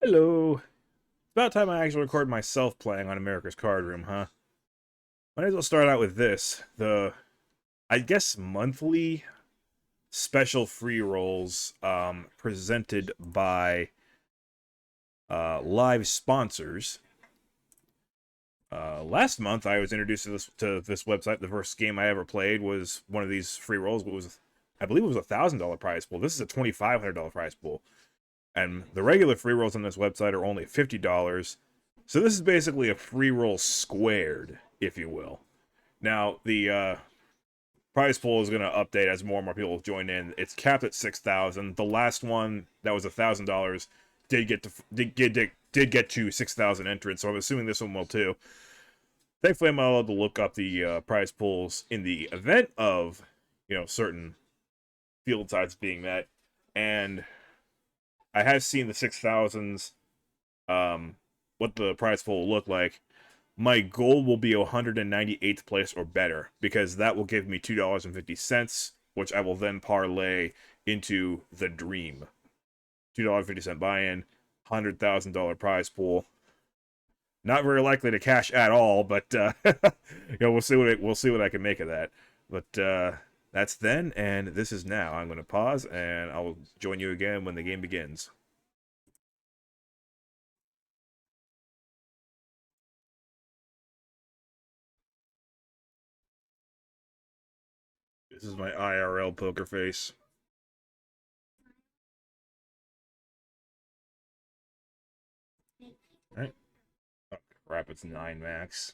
Hello. It's about time I actually record myself playing on America's Cardroom, huh? Might as well start out with this. I guess, monthly special free rolls presented by live sponsors. Last month, I was introduced to this website. The first game I ever played was one of these free rolls. I believe it was $1,000 prize pool. This is a $2,500 prize pool. And the regular free rolls on this website are only $50. So this is basically a free roll squared, if you will. Now, the prize pool is going to update as more and more people join in. It's capped at 6,000. The last one that was $1,000 did get to 6,000 entrants, so I'm assuming this one will too. Thankfully, I'm allowed to look up the prize pools in the event of, certain field size being met, and I have seen the 6,000s, what the prize pool will look like. My goal will be 198th place or better, because that will give me $2.50, which I will then parlay into the dream. $2.50 buy-in, $100,000 prize pool. Not very likely to cash at all, but we'll see what I can make of that. But that's then, and this is now. I'm going to pause, and I'll join you again when the game begins. This is my IRL poker face. All right. Oh, crap, it's 9 max.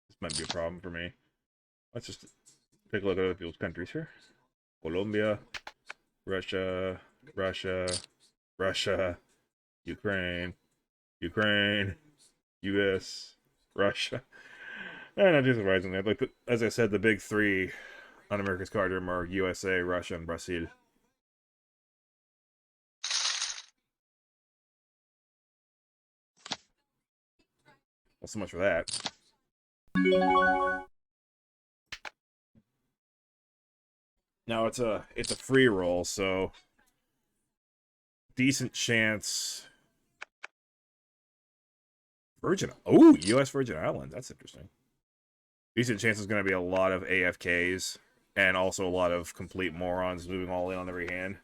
This might be a problem for me. Let's just take a look at other people's countries here. Colombia, Russia, Russia, Russia, Ukraine, Ukraine, US, Russia. And not too surprisingly, like as I said, the big three on America's Cardroom are USA, Russia, and Brazil. Well, so much for that. Now it's a free roll, so decent chance. U.S. Virgin Islands. That's interesting. Decent chance is going to be a lot of AFKs and also a lot of complete morons moving all in on every hand.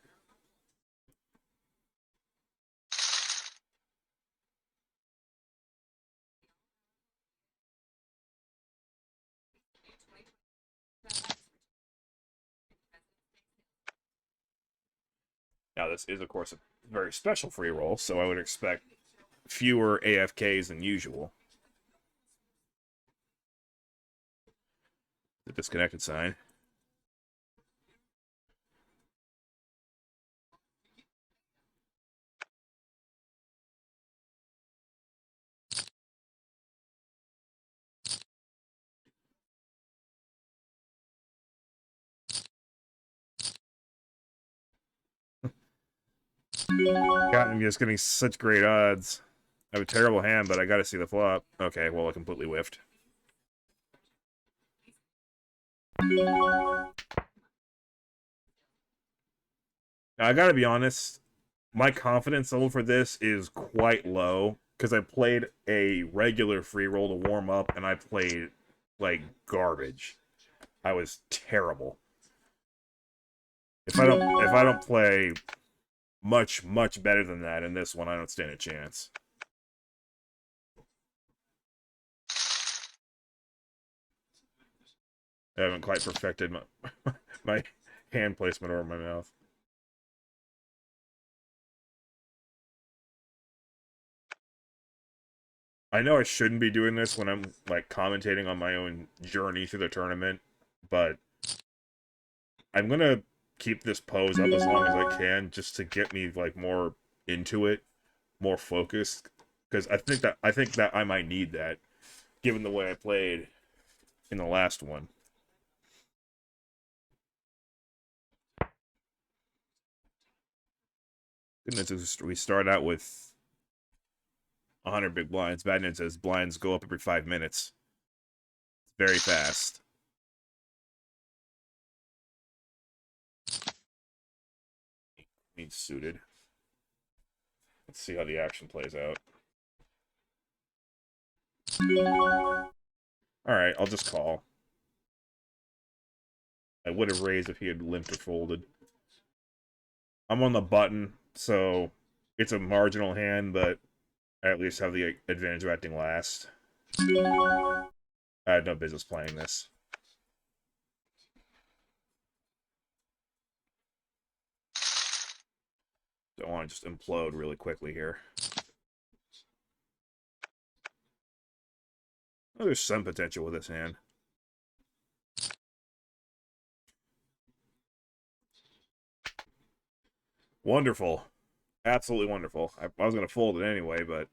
Now, this is, of course, a very special free roll, so I would expect fewer AFKs than usual. The disconnected sign. God, I'm just getting such great odds. I have a terrible hand, but I gotta see the flop. Okay, well, I completely whiffed. Now, I gotta be honest, my confidence level for this is quite low, because I played a regular free roll to warm up, and I played, like, garbage. I was terrible. If I don't play much better than that in this one, I don't stand a chance. I haven't quite perfected my hand placement over my mouth. I know I shouldn't be doing this when I'm like commentating on my own journey through the tournament, but I'm gonna keep this pose up as long as I can just to get me like more into it, more focused, because I think that I might need that given the way I played in the last one. Good news is we start out with 100 big blinds. Bad news is blinds go up every 5 minutes. It's very fast. Means suited. Let's see how the action plays out. Alright, I'll just call. I would have raised if he had limped or folded. I'm on the button, so it's a marginal hand, but I at least have the advantage of acting last. I had no business playing this. Don't want to just implode really quickly here. Oh, there's some potential with this hand. Wonderful. Absolutely wonderful. I was going to fold it anyway, but...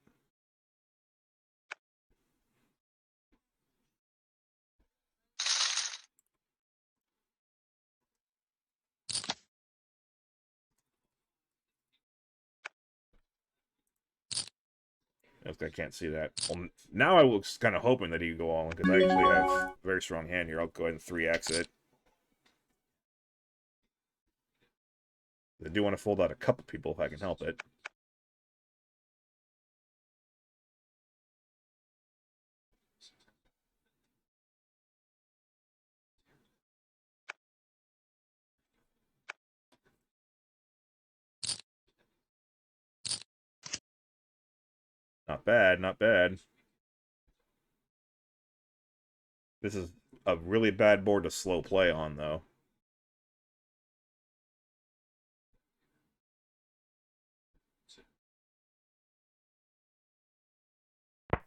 I can't see that. Well, now I was kind of hoping that he'd go all in, because I actually have a very strong hand here. I'll go ahead and 3x it. I do want to fold out a couple people if I can help it. Not bad, not bad. This is a really bad board to slow play on, though.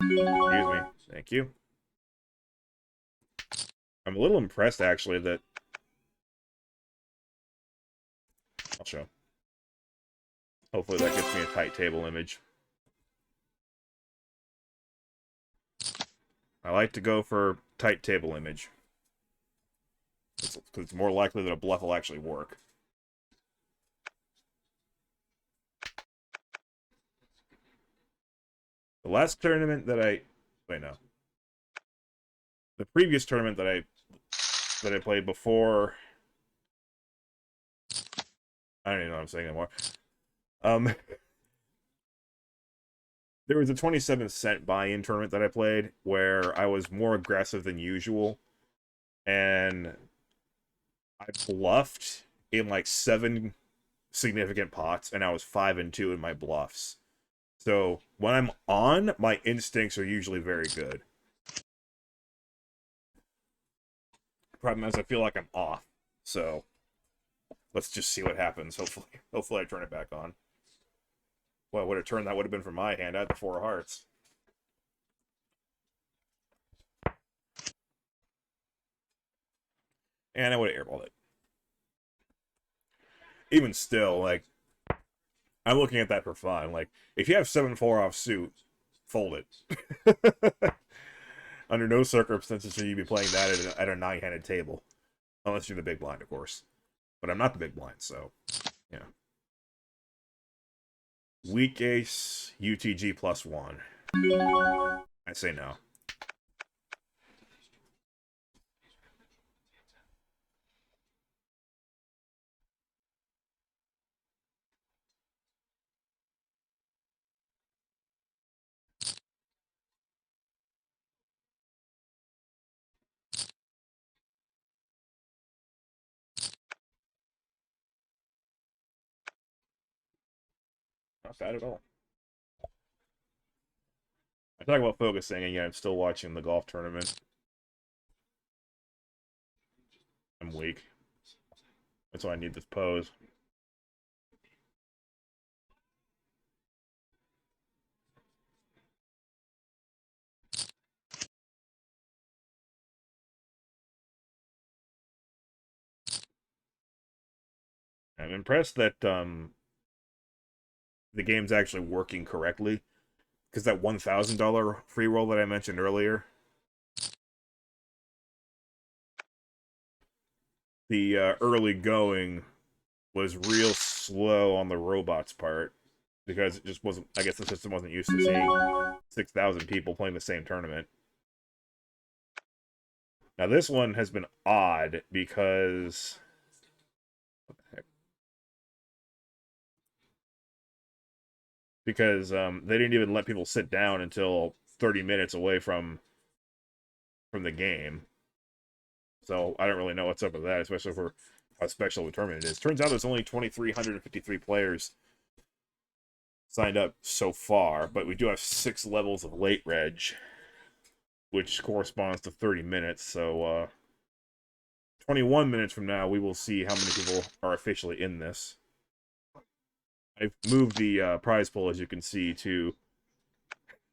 Excuse me. Thank you. I'm a little impressed, actually, that... I'll show. Hopefully that gets me a tight table image. I like to go for tight table image. Because it's more likely that a bluff will actually work. The last tournament that I... Wait, no. The previous tournament that I played before... I don't even know what I'm saying anymore. There was a 27-cent buy-in tournament that I played where I was more aggressive than usual. And I bluffed in like 7 significant pots, and I was 5-2 in my bluffs. So when I'm on, my instincts are usually very good. Problem is, I feel like I'm off. So let's just see what happens. Hopefully I turn it back on. Well, would it turn? That would have been for my hand. I had the 4 of hearts. And I would have airballed it. Even still, like, I'm looking at that for fun. Like, if you have 7-4 offsuit, fold it. Under no circumstances should you be playing that at a 9-handed table. Unless you're the big blind, of course. But I'm not the big blind, so, yeah. Weak ace, UTG +1. I say no. Not bad at all. I talk about focusing, and yet I'm still watching the golf tournament. I'm weak. That's why I need this pose. I'm impressed that the game's actually working correctly. Because that $1,000 free roll that I mentioned earlier, the early going was real slow on the robot's part. Because it just wasn't, I guess the system wasn't used to seeing 6,000 people playing the same tournament. Now this one has been odd because... What the heck? because they didn't even let people sit down until 30 minutes away from the game. So I don't really know what's up with that, especially for how special the tournament it is. Turns out there's only 2,353 players signed up so far, but we do have 6 levels of late reg, which corresponds to 30 minutes. So 21 minutes from now, we will see how many people are officially in this. I've moved the prize pool, as you can see, to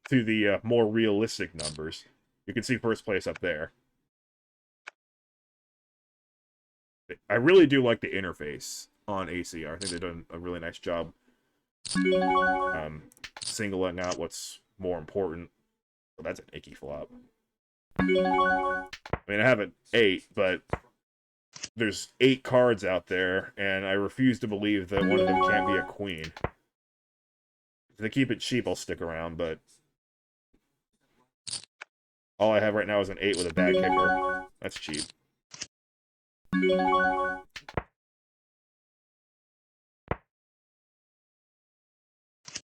the more realistic numbers. You can see first place up there. I really do like the interface on ACR. I think they've done a really nice job singling out what's more important. Well, that's an icky flop. I mean, I have an 8, but there's 8 cards out there, and I refuse to believe that one of them can't be a queen. If they keep it cheap, I'll stick around, but all I have right now is an 8 with a bad kicker. That's cheap. Am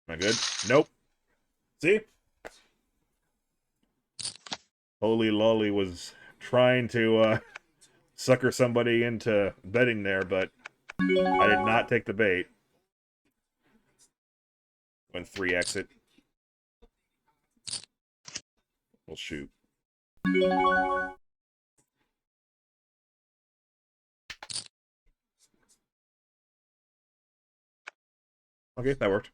I good? Nope. See? Holy Lolly was trying to sucker somebody into betting there, but I did not take the bait. Went 3 exit. We'll shoot. Okay, that worked.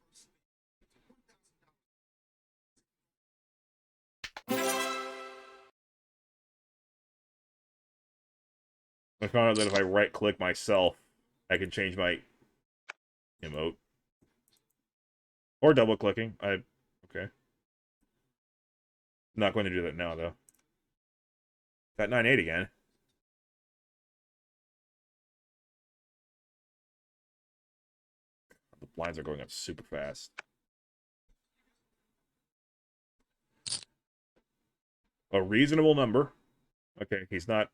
I found out that if I right-click myself, I can change my emote. Or double-clicking. Okay. Not going to do that now, though. Got 9-8 again. The blinds are going up super fast. A reasonable number. Okay, he's not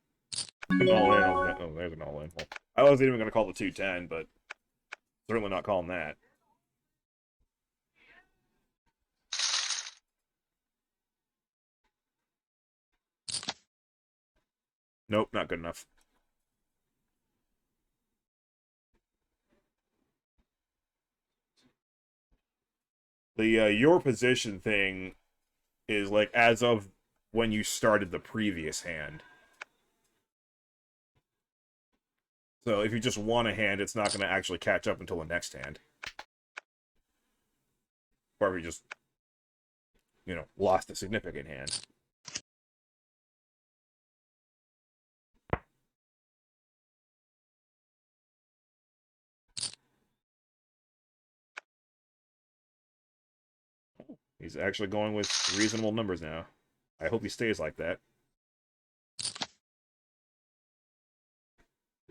an all-in. Oh, there's an all-in. Well, I wasn't even going to call the 210, but certainly not calling that. Nope, not good enough. The your position thing is like as of when you started the previous hand. So if you just won a hand, it's not going to actually catch up until the next hand. Or if you just, lost a significant hand. He's actually going with reasonable numbers now. I hope he stays like that.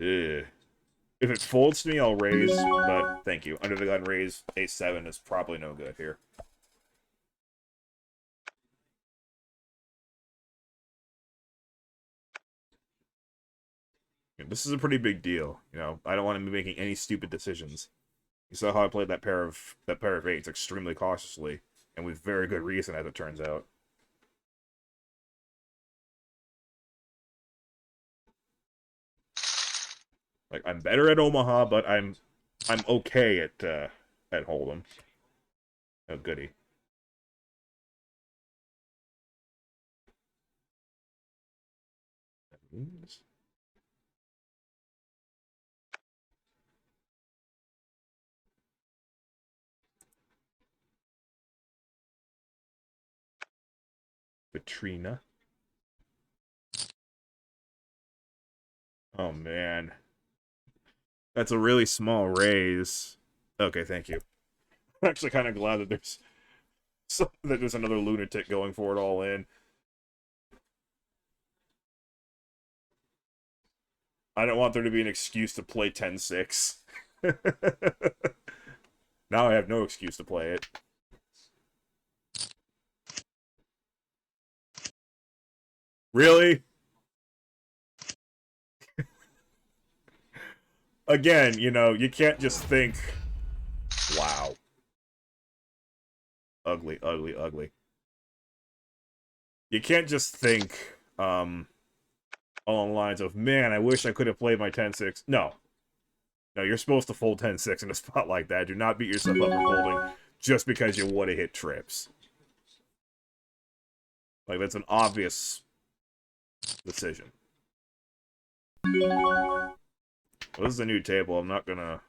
Ugh. If it folds to me, I'll raise, but thank you. Under the gun raise, A7 is probably no good here. This is a pretty big deal, I don't want to be making any stupid decisions. You saw how I played that pair of eights extremely cautiously, and with very good reason, as it turns out. Like, I'm better at Omaha, but I'm okay at Hold'em. Oh, goody. Katrina. Oh, man. That's a really small raise. Okay, thank you. I'm actually kind of glad that there's another lunatic going for it all in. I don't want there to be an excuse to play 10-6. Now I have no excuse to play it. Really? Again, you can't just think, wow. Ugly, ugly, ugly. You can't just think along the lines of, man, I wish I could have played my 10-6. No. No, you're supposed to fold 10-6 in a spot like that. Do not beat yourself up for folding just because you would have hit trips. Like, that's an obvious decision. Well, this is a new table. I'm not gonna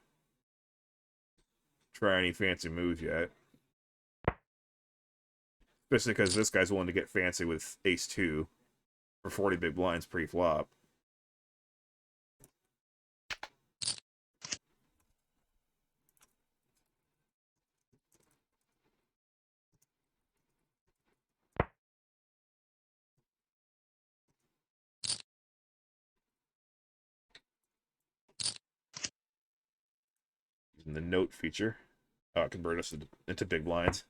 try any fancy moves yet. Especially because this guy's willing to get fancy with ace-2 for 40 big blinds pre-flop. Using the note feature. Convert us into big blinds.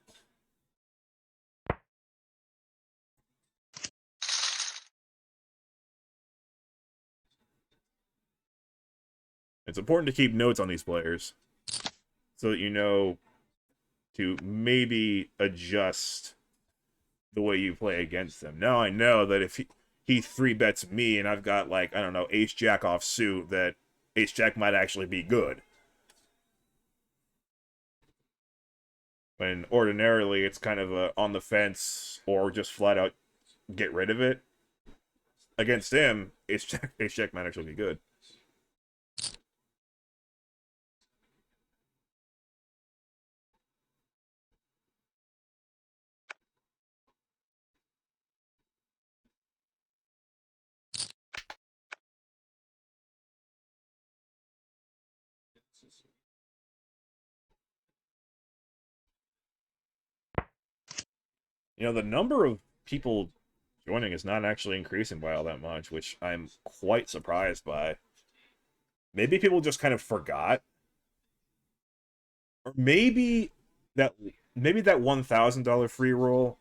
It's important to keep notes on these players so that you know to maybe adjust the way you play against them. Now I know that if he 3-bets me and I've got, like, I don't know, ace-jack offsuit, that ace-jack might actually be good. When ordinarily it's kind of a on the fence or just flat out get rid of it. Against him, ace-jack might actually be good. You know, the number of people joining is not actually increasing by all that much, which I'm quite surprised by. Maybe people just kind of forgot. Or that maybe that $1,000 free roll,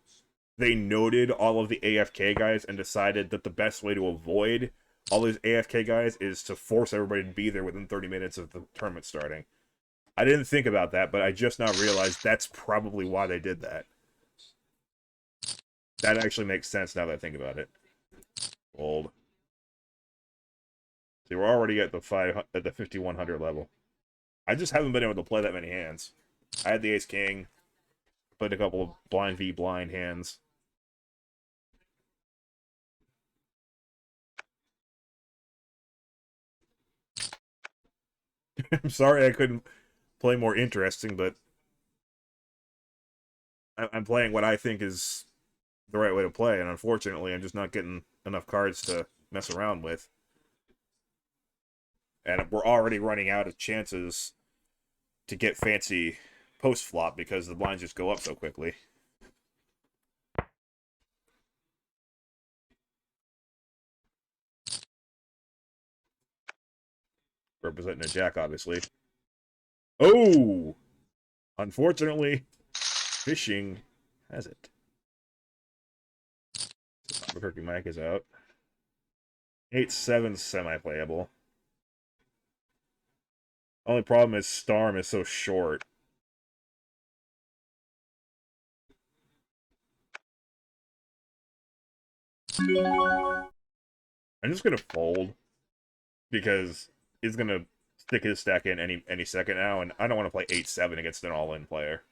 they noted all of the AFK guys and decided that the best way to avoid all these AFK guys is to force everybody to be there within 30 minutes of the tournament starting. I didn't think about that, but I just now realized that's probably why they did that. That actually makes sense now that I think about it. Fold. See, we're already at the 5100 level. I just haven't been able to play that many hands. I had the ace king, played a couple of blind v blind hands. I'm sorry I couldn't play more interesting, but I'm playing what I think is the right way to play, and unfortunately, I'm just not getting enough cards to mess around with. And we're already running out of chances to get fancy post-flop because the blinds just go up so quickly. Representing a jack, obviously. Oh! Unfortunately, fishing has it. Albuquerque Mike is out. 8-7 semi-playable. Only problem is Storm is so short. I'm just gonna fold because he's gonna stick his stack in any second now, and I don't want to play 8-7 against an all-in player.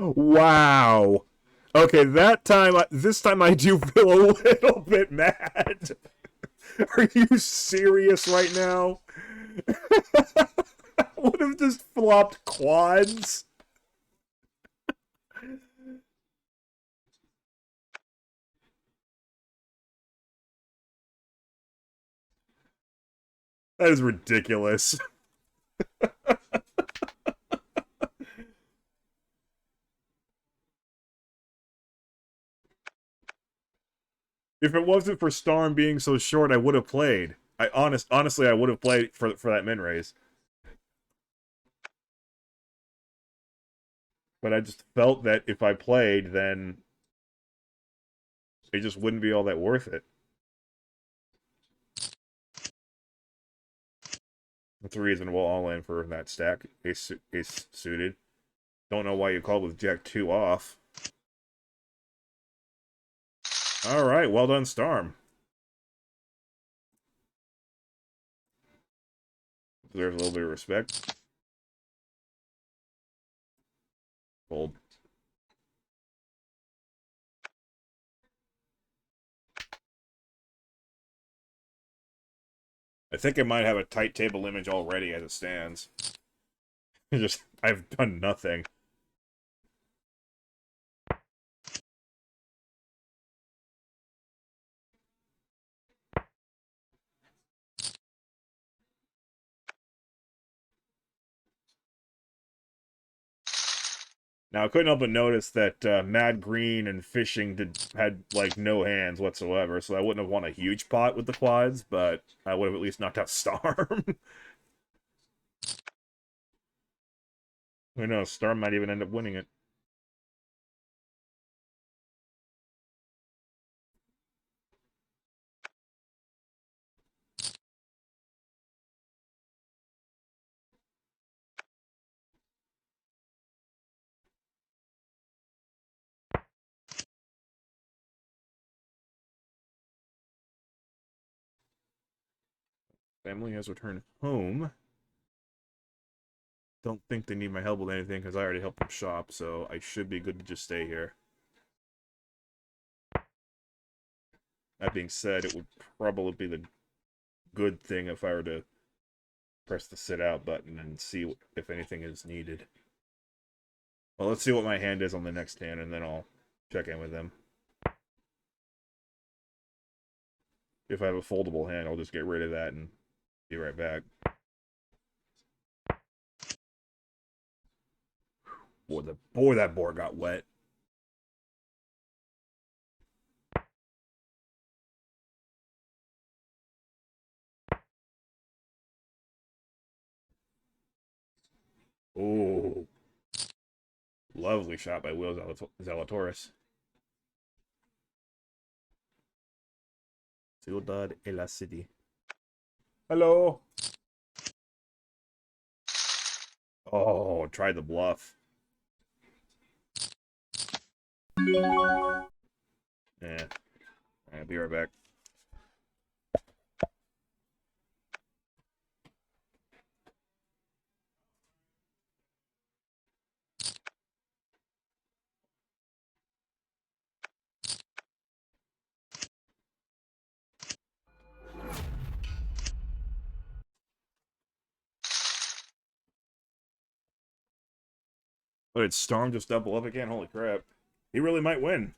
Wow. Okay, this time I do feel a little bit mad. Are you serious right now? Would have just flopped quads. That is ridiculous. If it wasn't for Storm being so short, I would have played. Honestly, I would have played for that min raise. But I just felt that if I played, then it just wouldn't be all that worth it. That's a reasonable all-in for that stack. Ace suited. Don't know why you called with Jack 2 off. Alright, well done, Starm. Deserves a little bit of respect. Fold. I think I might have a tight table image already as it stands. I've done nothing. Now, I couldn't help but notice that Mad Green and Fishing had, like, no hands whatsoever, so I wouldn't have won a huge pot with the quads, but I would have at least knocked out Storm. Who knows, Storm might even end up winning it. Family has returned home. Don't think they need my help with anything, because I already helped them shop, so I should be good to just stay here. That being said, it would probably be the good thing if I were to press the sit out button and see if anything is needed. Well, let's see what my hand is on the next hand, and then I'll check in with them. If I have a foldable hand, I'll just get rid of that and be right back. Boy, that board got wet. Oh, lovely shot by Will Zalatoris. Ciudad de la City. Hello. Oh, tried the bluff. Yeah. I'll be right back. But did Storm just double up again? Holy crap. He really might win.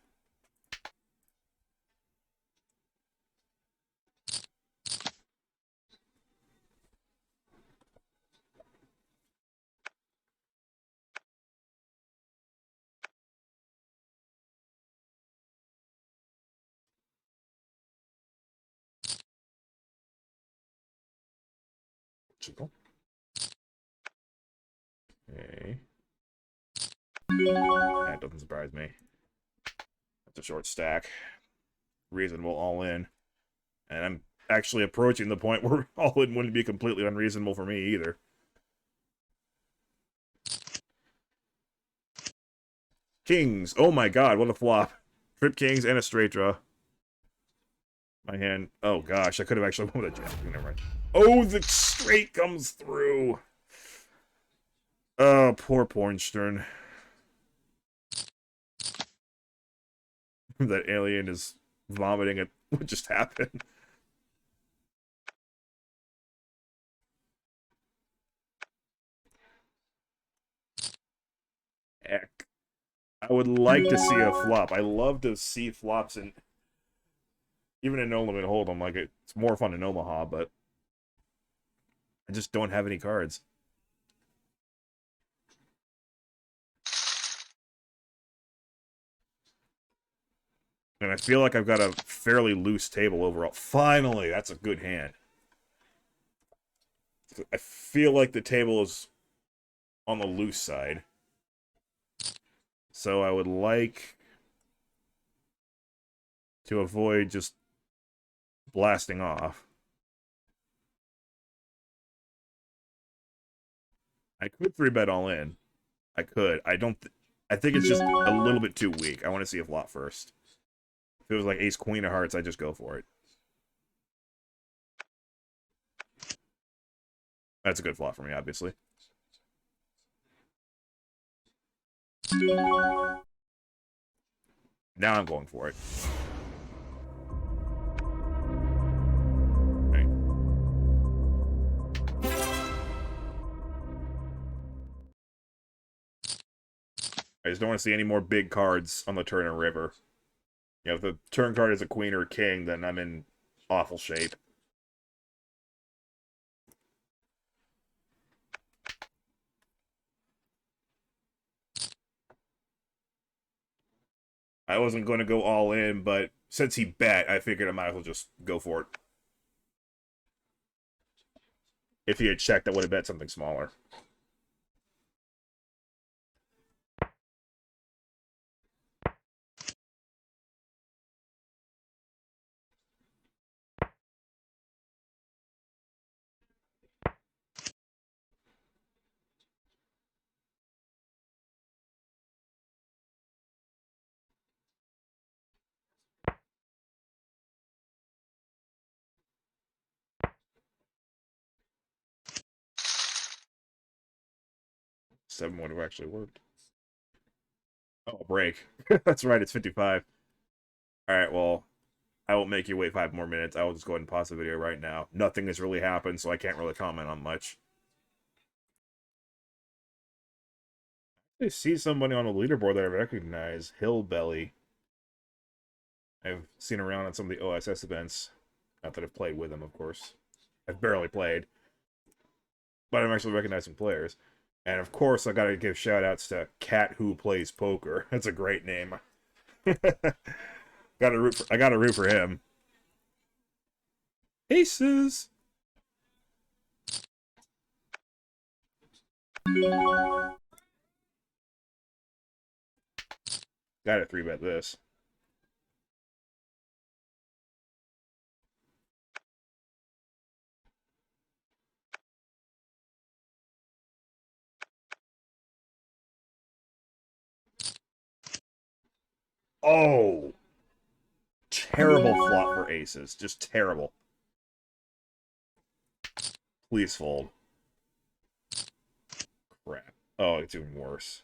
Chico. Okay. That doesn't surprise me. That's a short stack. Reasonable all in. And I'm actually approaching the point where all in wouldn't be completely unreasonable for me either. Kings. Oh my god, what a flop. Trip kings and a straight draw. My hand. Oh gosh, I could have actually won with a jack. Never mind. Oh, the straight comes through. Oh, poor Pornstern. That alien is vomiting at what just happened. Heck. I would like to see a flop. I love to see flops, and even in No Limit Hold'em, like it's more fun in Omaha, but I just don't have any cards. And I feel like I've got a fairly loose table overall. Finally, that's a good hand. I feel like the table is on the loose side. So I would like to avoid just blasting off. I could 3-bet all in. I could. I think it's just a little bit too weak. I want to see a flop first. If it was like ace queen of hearts, I'd just go for it. That's a good flop for me, obviously. Now I'm going for it. Okay. I just don't want to see any more big cards on the turn and river. You know, if the turn card is a queen or a king, then I'm in awful shape. I wasn't going to go all in, but since he bet, I figured I might as well just go for it. If he had checked, I would have bet something smaller. Seven would have actually worked. Oh, break. That's right, it's 55. Alright, well, I won't make you wait 5 more minutes. I will just go ahead and pause the video right now. Nothing has really happened, so I can't really comment on much. I see somebody on the leaderboard that I recognize. Hillbelly. I've seen around on some of the OSS events. Not that I've played with him, of course. I've barely played. But I'm actually recognizing players. And of course, I gotta give shout-outs to CatWhoPlaysPoker. That's a great name. I gotta root for him. Aces! Gotta 3-bet this. Oh! Terrible flop for aces. Just terrible. Please fold. Crap. Oh, it's even worse.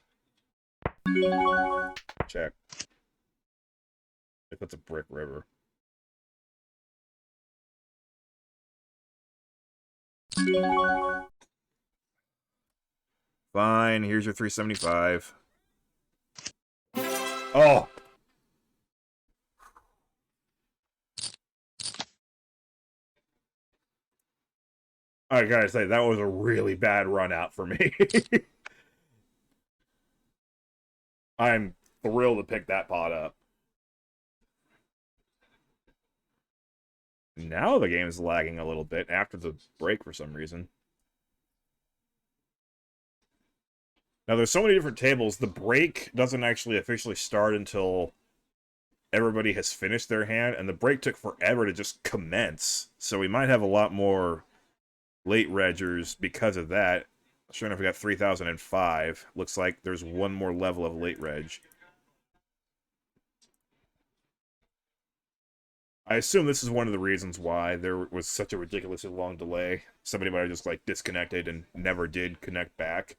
Check. If that's a brick river. Fine, here's your 375. Oh! I gotta say, that was a really bad run out for me. I'm thrilled to pick that pot up. Now the game is lagging a little bit after the break for some reason. Now there's so many different tables, the break doesn't actually officially start until everybody has finished their hand, and the break took forever to just commence. So we might have a lot more late reggers because of that. Sure enough, we got 3005. Looks like there's one more level of late reg. I assume this is one of the reasons why there was such a ridiculously long delay. Somebody might have just, like, disconnected and never did connect back.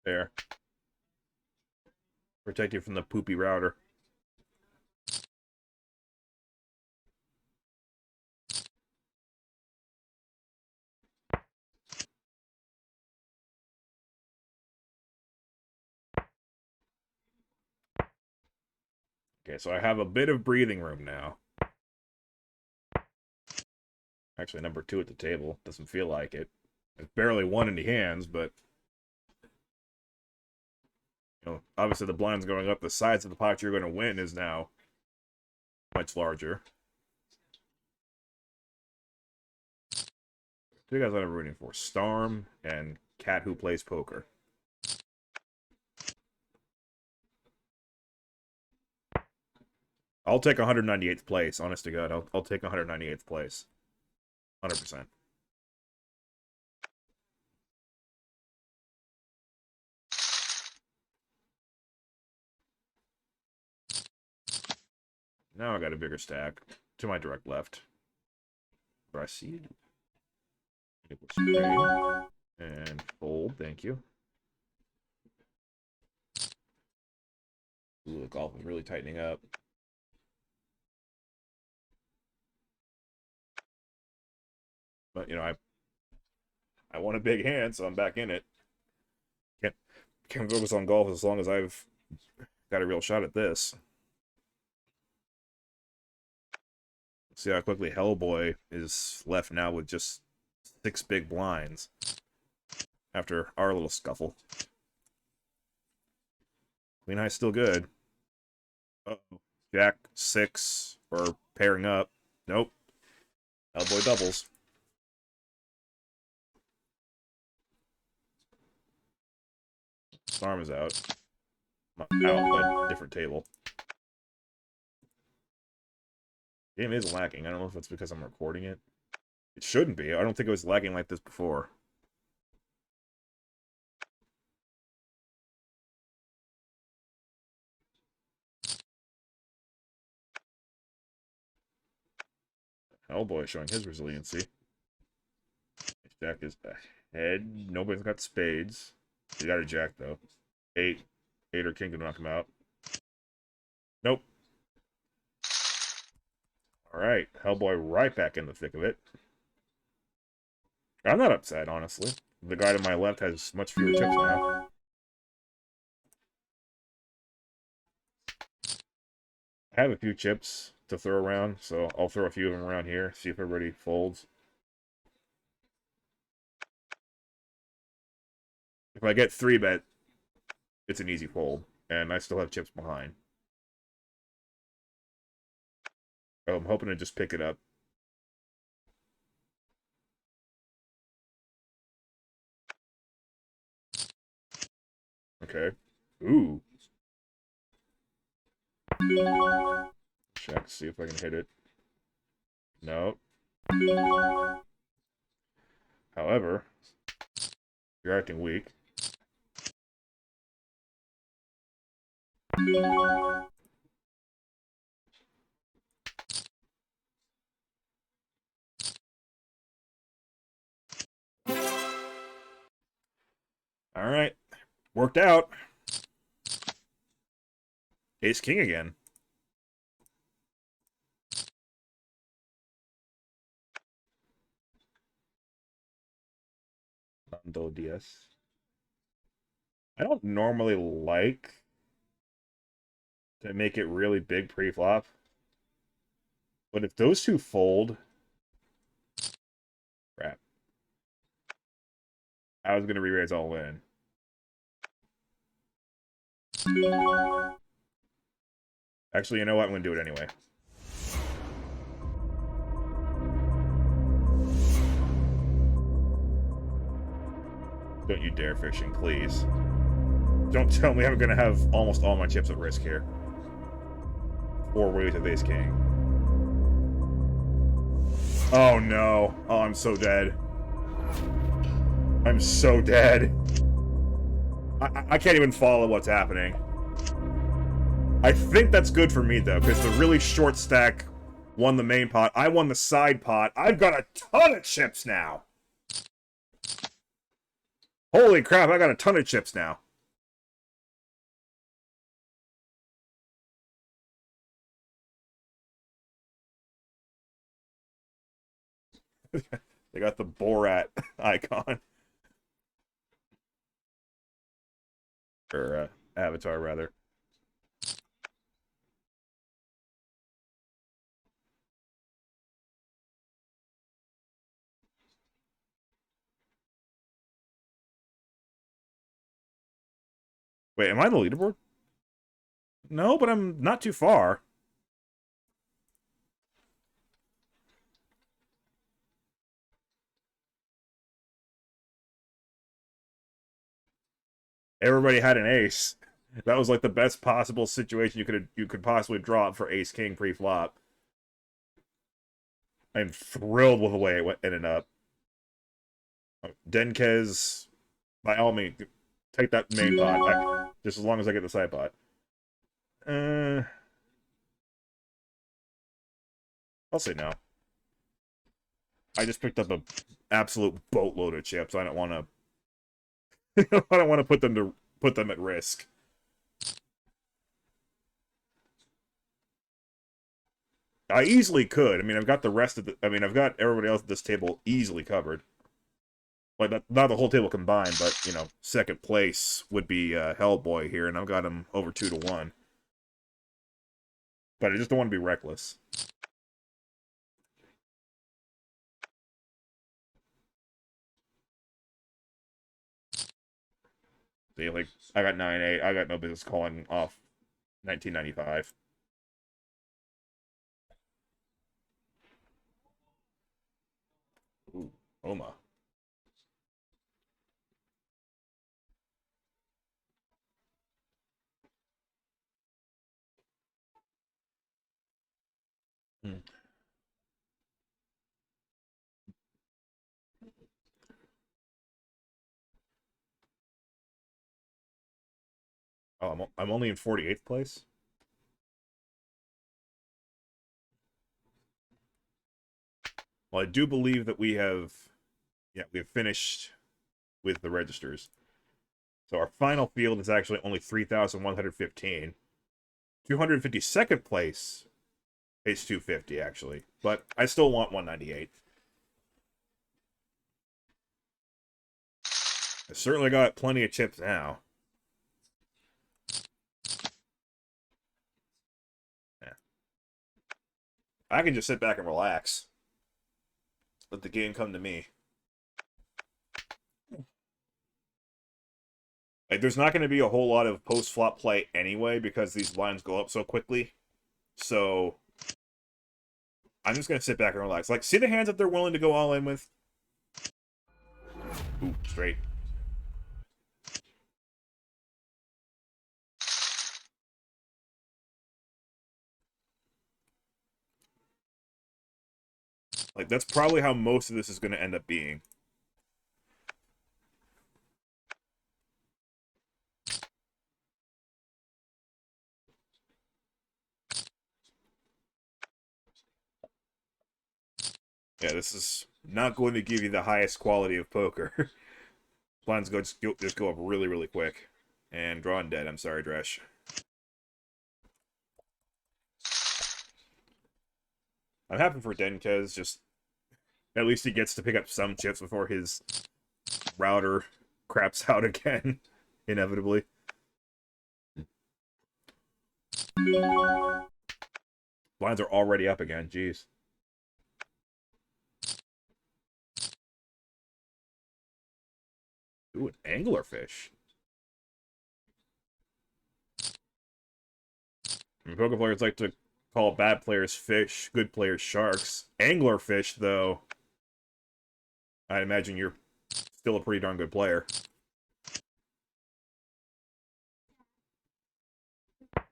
There. Protect you from the poopy router. Okay, so I have a bit of breathing room now. Actually, number 2 at the table. Doesn't feel like it. It's barely 1 in the hands, but... You know, obviously the blind's going up. The size of the pot you're going to win is now much larger. Two guys I'm rooting for. Storm and CatWhoPlaysPoker. I'll take 198th place, honest to God. I'll take 198th place. 100%. Now I got a bigger stack to my direct left. Brasil. And fold, thank you. Ooh, the golf is really tightening up. But, you know, I want a big hand, so I'm back in it. Can't focus on golf as long as I've got a real shot at this. See how quickly Hellboy is left now with just 6 big blinds after our little scuffle. Queen High's still good. Uh-oh. Jack 6 or pairing up. Nope. Hellboy doubles. Storm is out. Out, but different table. Game is lagging. I don't know if it's because I'm recording it. It shouldn't be. I don't think it was lagging like this before. Hellboy showing his resiliency. Jack is ahead. Nobody's got spades. You got a jack, though. 8. 8 or king to knock him out. Nope. Alright. Hellboy right back in the thick of it. I'm not upset, honestly. The guy to my left has much fewer chips now. I have a few chips to throw around, so I'll throw a few of them around here, see if everybody folds. If I get 3-bet, it's an easy fold, and I still have chips behind. Oh, I'm hoping to just pick it up. Okay. Ooh. Check, see if I can hit it. No. However, you're acting weak. Alright. Worked out. Ace King again. Nando DS. I don't normally like to make it really big pre-flop. But if those two fold... Crap. I was going to re-raise all in. Actually, you know what? I'm going to do it anyway. Don't you dare fishing, please. Don't tell me I'm going to have almost all my chips at risk here. 4 ways of Ace King. Oh no. Oh, I'm so dead. I'm so dead. I can't even follow what's happening. I think that's good for me, though, because the really short stack won the main pot. I won the side pot. I've got a ton of chips now. Holy crap, I got a ton of chips now. They got the Borat icon. Or avatar, rather. Wait, am I on the leaderboard? No, but I'm not too far. Everybody had an ace. That was like the best possible situation you could possibly draw up for ace king pre-flop. I'm thrilled with the way it ended up. Denkez, by all means, take that main pot. Just as long as I get the side pot. I'll say no. I just picked up a absolute boatload of chips. I don't want to. I don't want to put them at risk. I easily could. I mean, I've got the rest of the. I mean, I've got everybody else at this table easily covered. Like not the whole table combined, but second place would be Hellboy here, and I've got him over 2-1. But I just don't want to be reckless. See, like I got 9-8. I got no business calling off 1995. Ooh, Oma. Hmm. Oh, I'm only in 48th place. Well, I do believe that we have finished with the registers. So our final field is actually only 3,115. 252nd place is 250 actually, but I still want 198. I certainly got plenty of chips now. Yeah. I can just sit back and relax. Let the game come to me. Like, there's not going to be a whole lot of post-flop play anyway because these lines go up so quickly. So I'm just going to sit back and relax. Like, see the hands that they're willing to go all in with? Ooh, straight. Like, that's probably how most of this is going to end up being. Yeah, this is not going to give you the highest quality of poker. Blinds just go up really, really quick. And drawing dead. I'm sorry, Dresh. I'm happy for Denkez. Just at least he gets to pick up some chips before his router craps out again, inevitably. Blinds are already up again. Jeez. Ooh, an anglerfish. I mean, poker players like to call bad players fish, good players sharks. Anglerfish, though, I imagine you're still a pretty darn good player. Of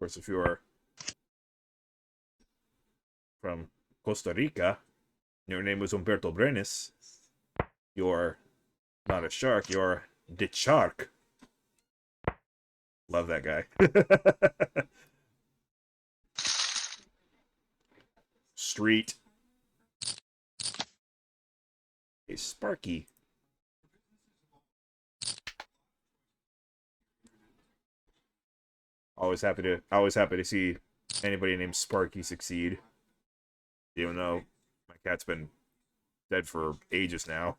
course, if you are from Costa Rica, your name was Humberto Brenes, you're not a shark, you're the shark. Love that guy. Street. Hey, Sparky. Always happy to see anybody named Sparky succeed. Even though my cat's been dead for ages now.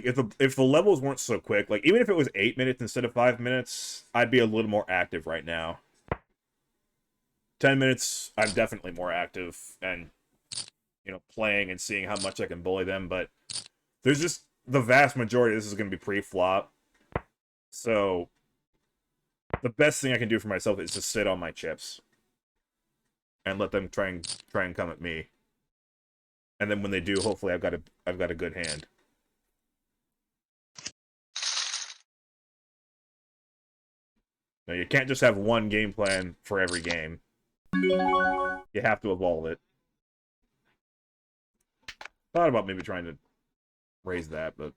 Like if the levels weren't so quick, like even if it was 8 minutes instead of 5 minutes, I'd be a little more active right now. 10 minutes, I'm definitely more active and playing and seeing how much I can bully them. But there's just the vast majority of this is going to be pre-flop, so the best thing I can do for myself is to sit on my chips and let them try and come at me. And then when they do, hopefully I've got a good hand. Now, you can't just have one game plan for every game. You have to evolve it. Thought about maybe trying to raise that, but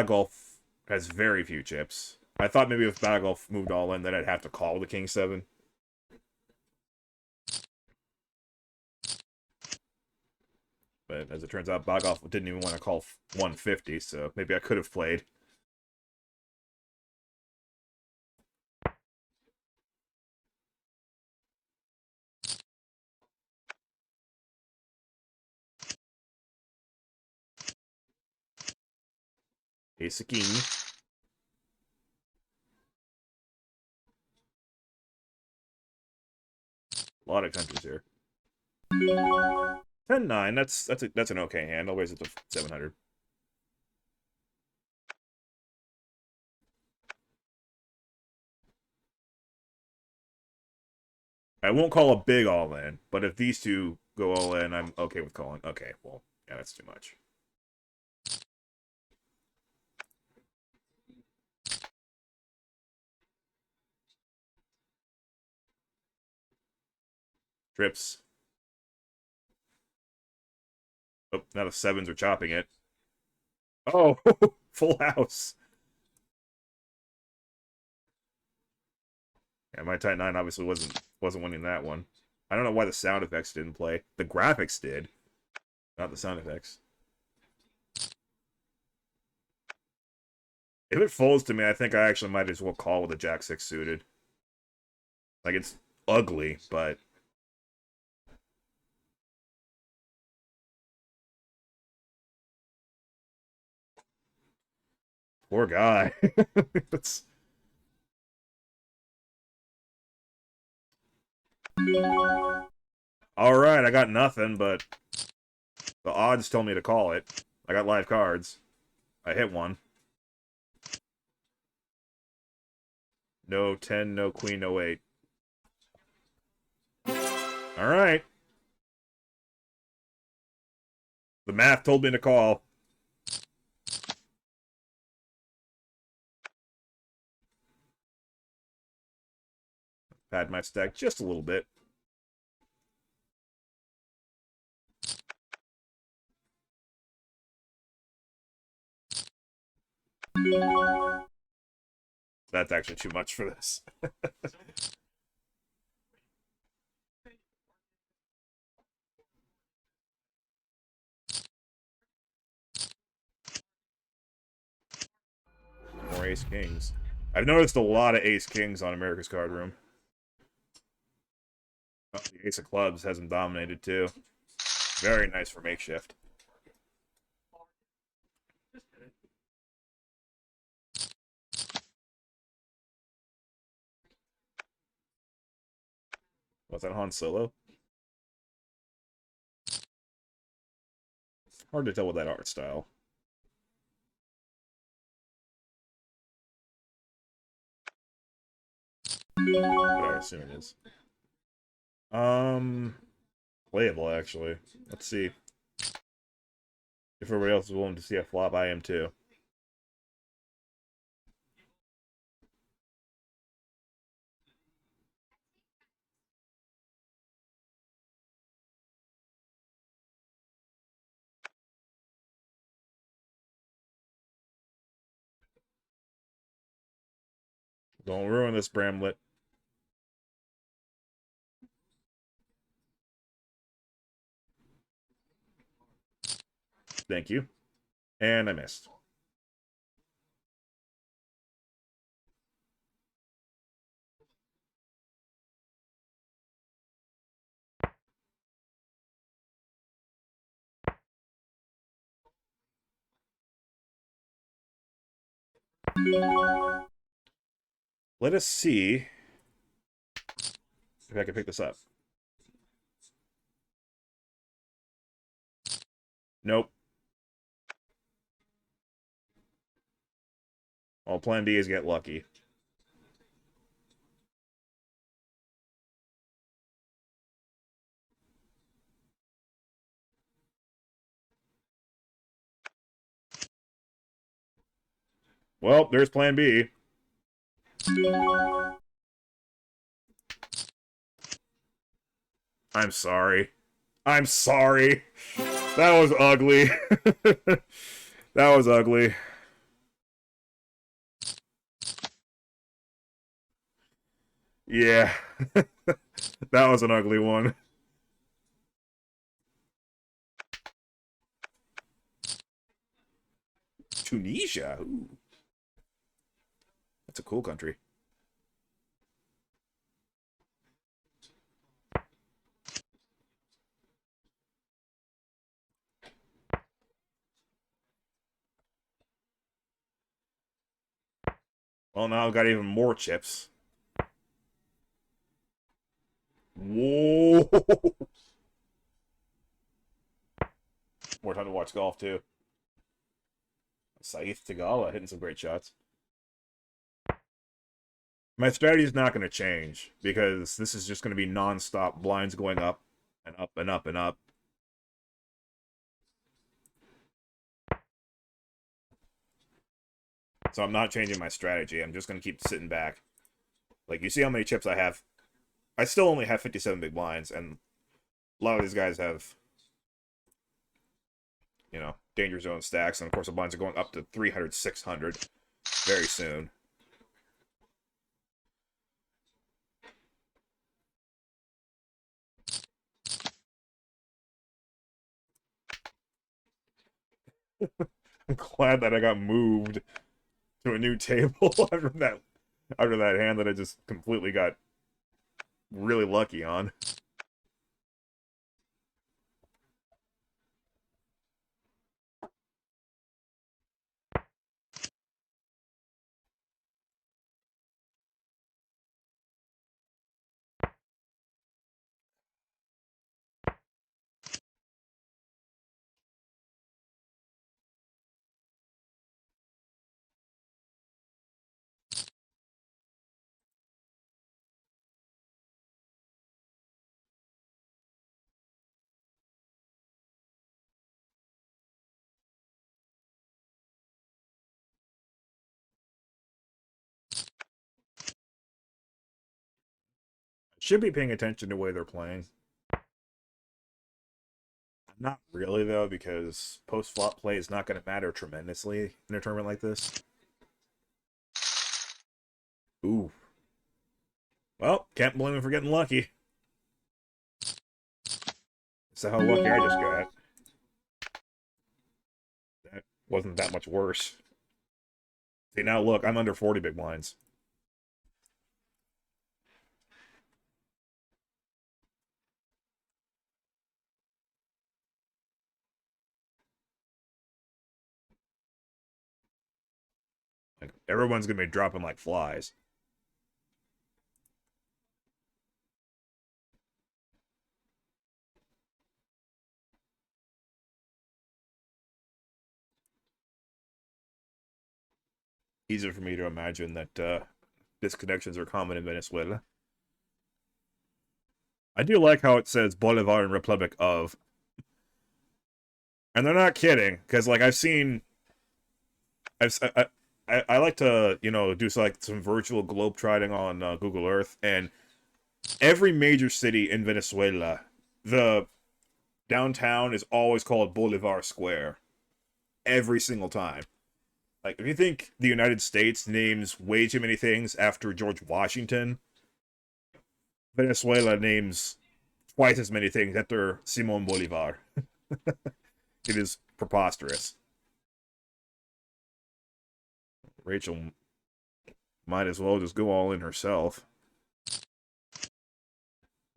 Golf has very few chips. I thought maybe if Golf moved all in, then I'd have to call the King 7. But as it turns out, Golf didn't even want to call 150, so maybe I could have played. Ace of King. A lot of countries here. 10-9. That's an okay hand. I'll raise it to 700. I won't call a big all in, but if these two go all in, I'm okay with calling. Okay, well, yeah, that's too much. Trips. Oh, now the 7s are chopping it. Oh, full house. Yeah, my tight 9 obviously wasn't winning that one. I don't know why the sound effects didn't play. The graphics did, not the sound effects. If it folds to me, I think I actually might as well call with a Jack-6 suited. Like, it's ugly, but... Poor guy. That's... Alright, I got nothing, but... The odds tell me to call it. I got live cards. I hit one. No 10, no queen, no 8. Alright. The math told me to call. Pad my stack just a little bit. That's actually too much for this. More ace kings. I've noticed a lot of ace kings on America's Card Room. Oh, the ace of clubs has him dominated too. Very nice for makeshift. Was that Han Solo? Hard to tell with that art style. But I would assume it is. Playable actually. Let's see. If everybody else is willing to see a flop, I am too. Don't ruin this, Bramlet. Thank you. And I missed. Let us see if I can pick this up. Nope. Well, plan B is get lucky. Well, there's plan B. I'm sorry. I'm sorry. That was ugly. That was ugly. Yeah. That was an ugly one. Tunisia? Ooh. That's a cool country. Well, now I've got even more chips. Whoa! More time to watch golf, too. Saith Tagala hitting some great shots. My strategy is not going to change, because this is just going to be non-stop blinds going up and up and up and up. So I'm not changing my strategy. I'm just going to keep sitting back. Like, you see how many chips I have? I still only have 57 big blinds, and a lot of these guys have, you know, danger zone stacks, and of course the blinds are going up to 300, 600 very soon. I'm glad that I got moved to a new table after that hand that I just completely got really lucky on. Should be paying attention to the way they're playing. Not really, though, because post-flop play is not going to matter tremendously in a tournament like this. Ooh. Well, can't blame him for getting lucky. So how lucky I just got. That wasn't that much worse. See, now look, I'm under 40 big blinds. Like, everyone's going to be dropping like flies. Easier for me to imagine that disconnections are common in Venezuela. I do like how it says Bolivar and Republic of. And they're not kidding, because, like, I've seen... I like to, you know, do like some virtual globetrotting on Google Earth, and every major city in Venezuela, the downtown is always called Bolivar Square. Every single time. Like, if you think the United States names way too many things after George Washington, Venezuela names twice as many things after Simon Bolivar. It is preposterous. Rachel might as well just go all in herself.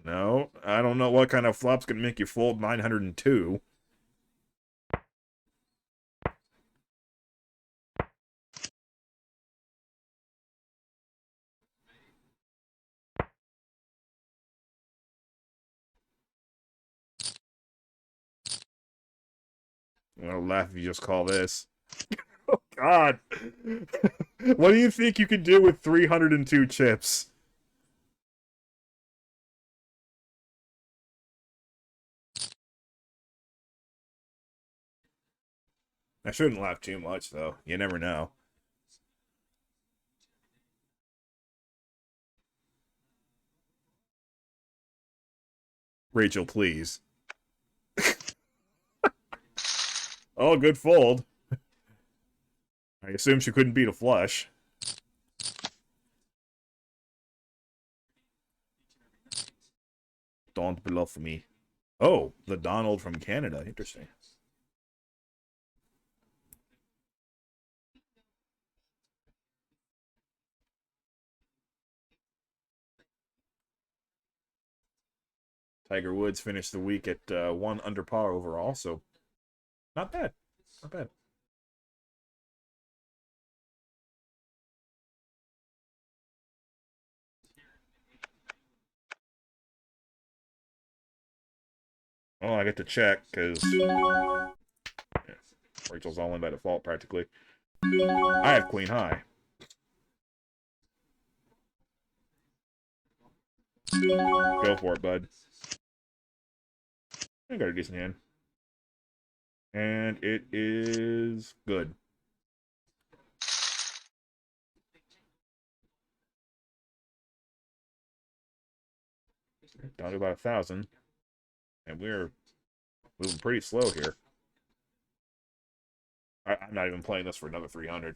No, I don't know what kind of flop's gonna make you fold 902. I'm gonna laugh if you just call this. Oh, God. What do you think you can do with 302 chips? I shouldn't laugh too much, though. You never know. Rachel, please. Oh, good fold. I assume she couldn't beat a flush. Don't bluff me. Oh, the Donald from Canada. Interesting. Tiger Woods finished the week at 1 under par overall, so not bad. Not bad. Well, I get to check, because Rachel's all in by default, practically. I have Queen High. Go for it, bud. I got a decent hand. And it is good. Down to about 1,000. And we're moving pretty slow here. I'm not even playing this for another 300.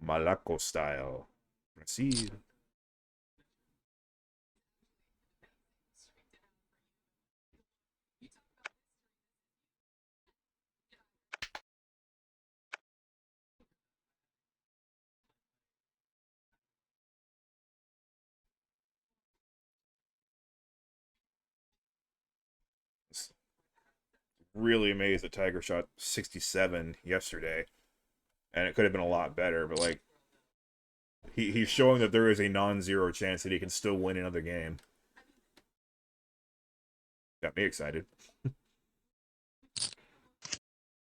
Malaco style. Proceed. Really amazed that Tiger shot 67 yesterday. And it could have been a lot better, but like he's showing that there is a non-zero chance that he can still win another game. Got me excited.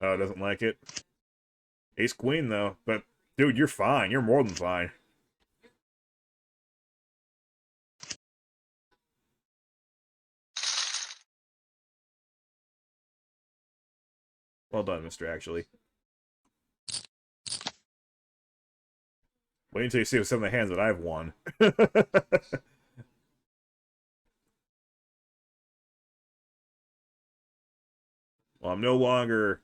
Oh, doesn't like it. Ace Queen though, but dude, you're fine. You're more than fine. Well done, Mr. Actually. Wait until you see some of the hands that I've won. Well, I'm no longer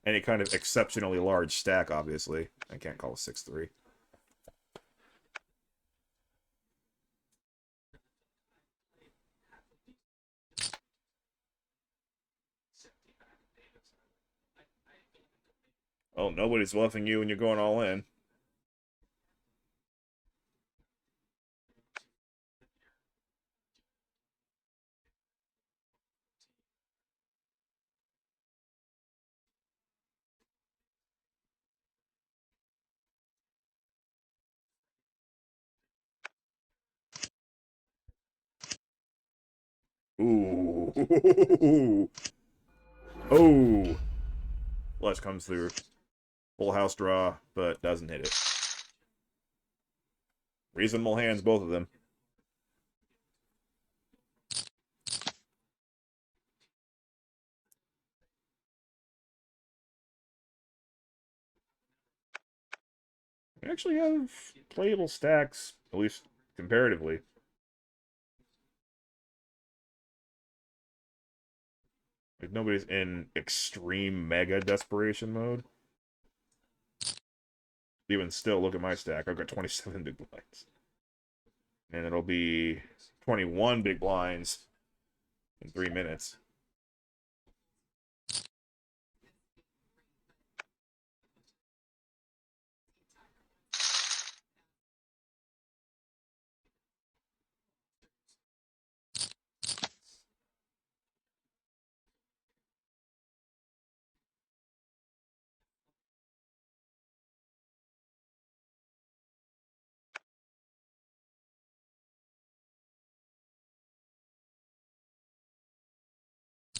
any kind of exceptionally large stack, obviously. I can't call a 6-3. Oh, nobody's bluffing you when you're going all in. Ooh. Oh. Flush comes through. Full house draw, but doesn't hit it. Reasonable hands, both of them. We actually have playable stacks, at least comparatively. Like, nobody's in extreme mega desperation mode. Even still, look at my stack. I've got 27 big blinds. And it'll be 21 big blinds in 3 minutes.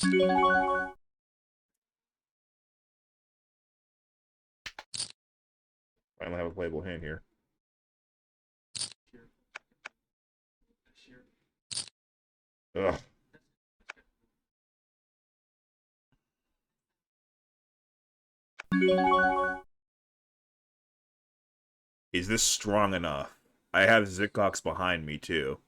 Finally have a playable hand here. Ugh. Is this strong enough? I have Zickox behind me, too.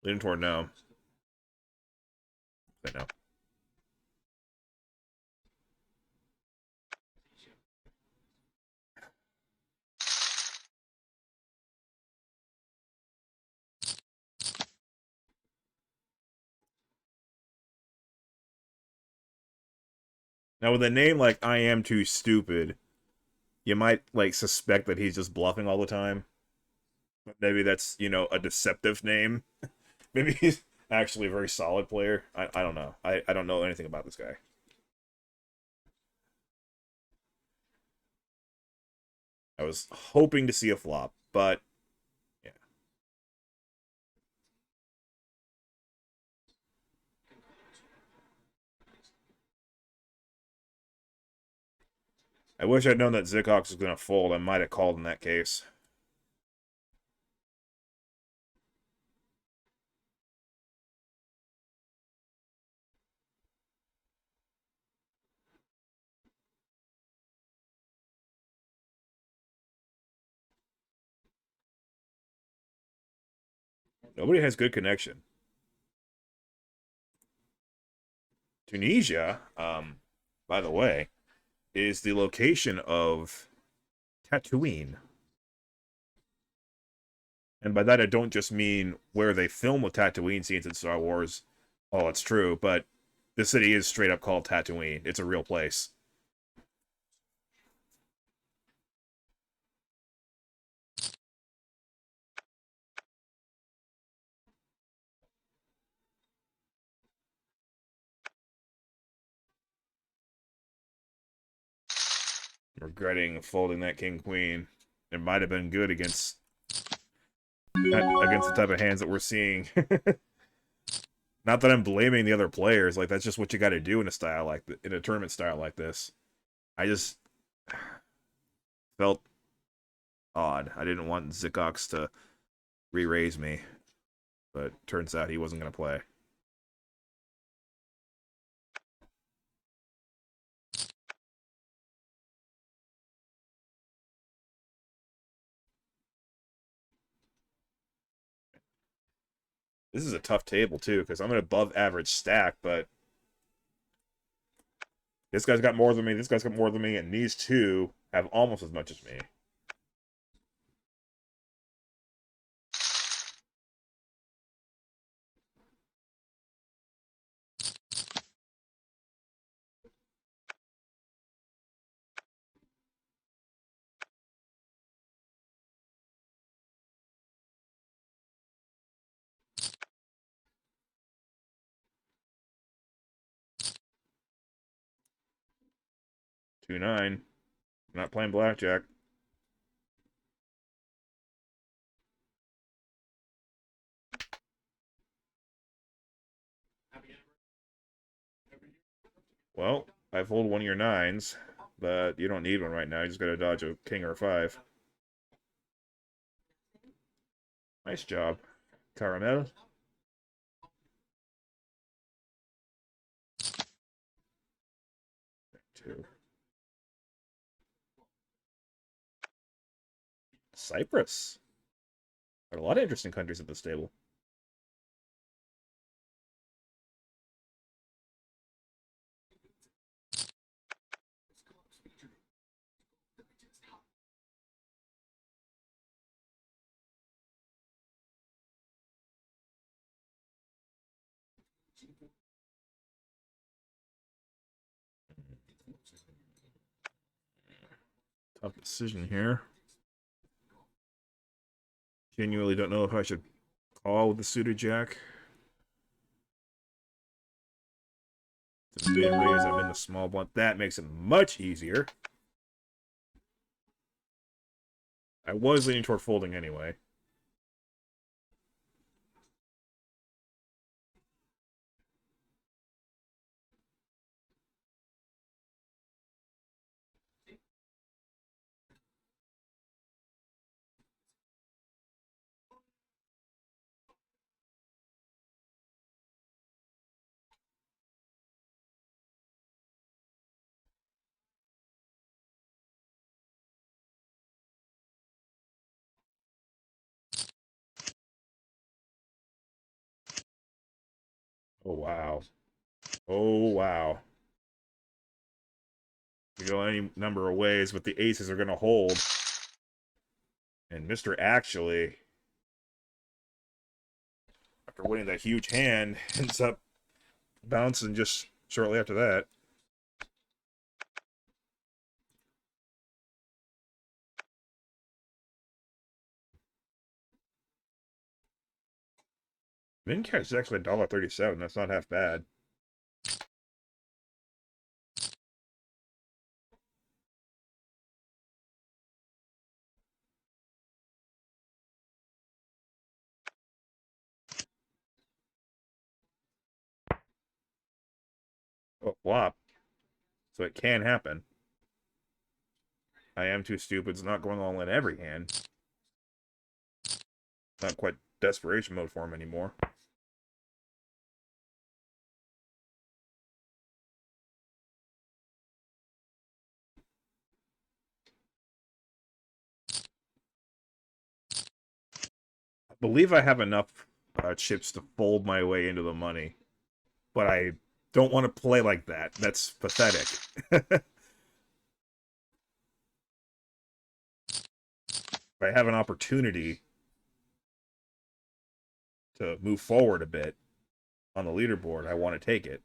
Leaning toward no. Say no. Now, with a name like I Am Too Stupid, you might, like, suspect that he's just bluffing all the time. Maybe that's, you know, a deceptive name. Maybe he's actually a very solid player. I don't know. I don't know anything about this guy. I was hoping to see a flop, but yeah. I wish I'd known that Zickox was going to fold. I might have called in that case. Nobody has good connection. Tunisia, by the way, is the location of Tatooine. And by that, I don't just mean where they film the Tatooine scenes in Star Wars. Oh, it's true, but the city is straight up called Tatooine. It's a real place. Regretting folding that king queen. It might have been good against the type of hands that we're seeing. Not that I'm blaming the other players. Like, that's just what you got to do in a style like in a tournament style like this. I just felt odd. I didn't want Zickox to re-raise me, but turns out he wasn't going to play. This is a tough table, too, because I'm an above-average stack, but this guy's got more than me, this guy's got more than me, and these two have almost as much as me. Two nine. Not playing blackjack. Well, I've hold one of your nines, but you don't need one right now. You just got to dodge a king or a five. Nice job, Caramel. Two. Cyprus. There are a lot of interesting countries at this table. Tough decision here. Genuinely don't know if I should call with the suited jack. Since being raised, I'm in the small blunt. That makes it much easier. I was leaning toward folding anyway. Oh, wow. Oh, wow. We go any number of ways, but the aces are going to hold. And Mr. Actually, after winning that huge hand, ends up bouncing just shortly after that. Min cash is actually $1.37. That's not half bad. Oh, flop. So it can happen. I am too stupid. It's not going all in every hand. Not quite desperation mode for him anymore. I believe I have enough chips to fold my way into the money. But I don't want to play like that. That's pathetic. If I have an opportunity to move forward a bit on the leaderboard, I want to take it.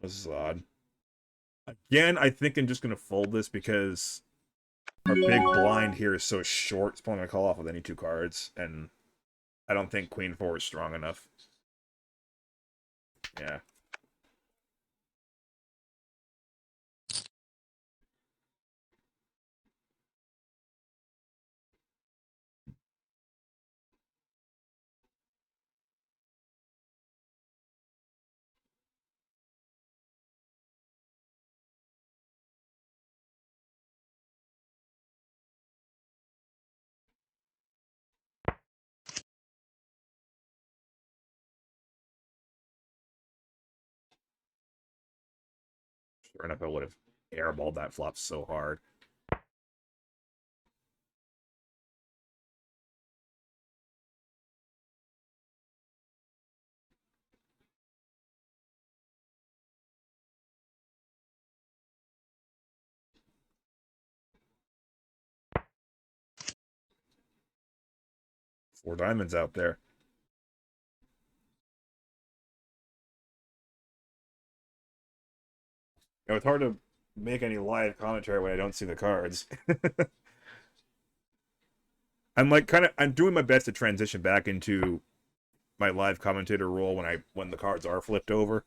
This is odd. Again, I think I'm just going to fold this because our big blind here is so short. It's probably going to call off with any two cards, and I don't think Queen 4 is strong enough. Yeah. Sure enough, I would have airballed that flop so hard. Four diamonds out there. You know, it's hard to make any live commentary when I don't see the cards. I'm doing my best to transition back into my live commentator role when the cards are flipped over.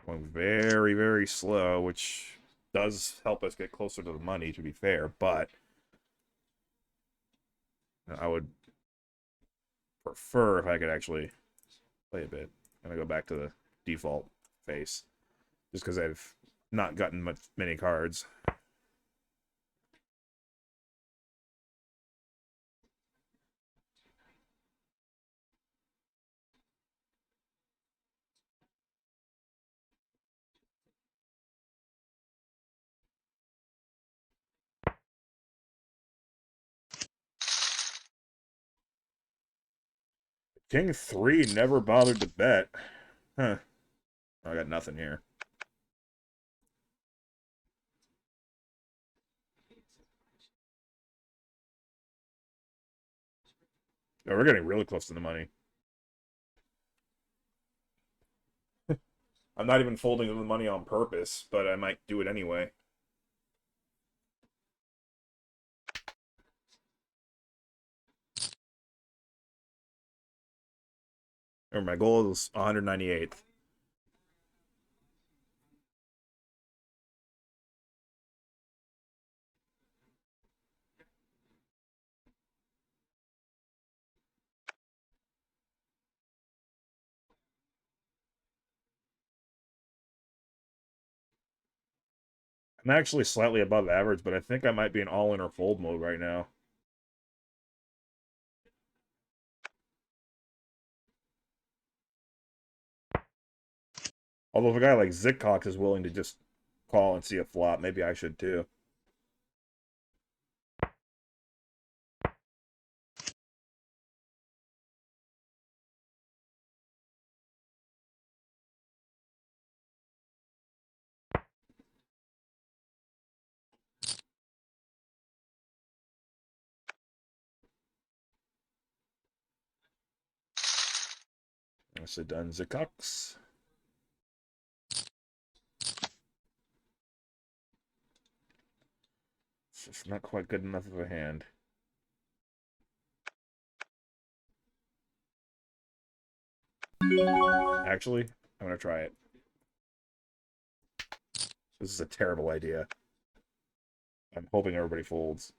Going very, very slow, which does help us get closer to the money, to be fair, but I would prefer if I could actually play a bit. I'm gonna go back to the default face, just because I've not gotten many cards. King 3 never bothered to bet. Huh. I got nothing here. Oh, we're getting really close to the money. I'm not even folding the money on purpose, but I might do it anyway. Or my goal is 198th. I'm actually slightly above average, but I think I might be in all-in or fold mode right now. Although if a guy like Zitcox is willing to just call and see a flop, maybe I should too. Nicely done, Zitcox. It's just not quite good enough of a hand. Actually, I'm gonna try it. This is a terrible idea. I'm hoping everybody folds.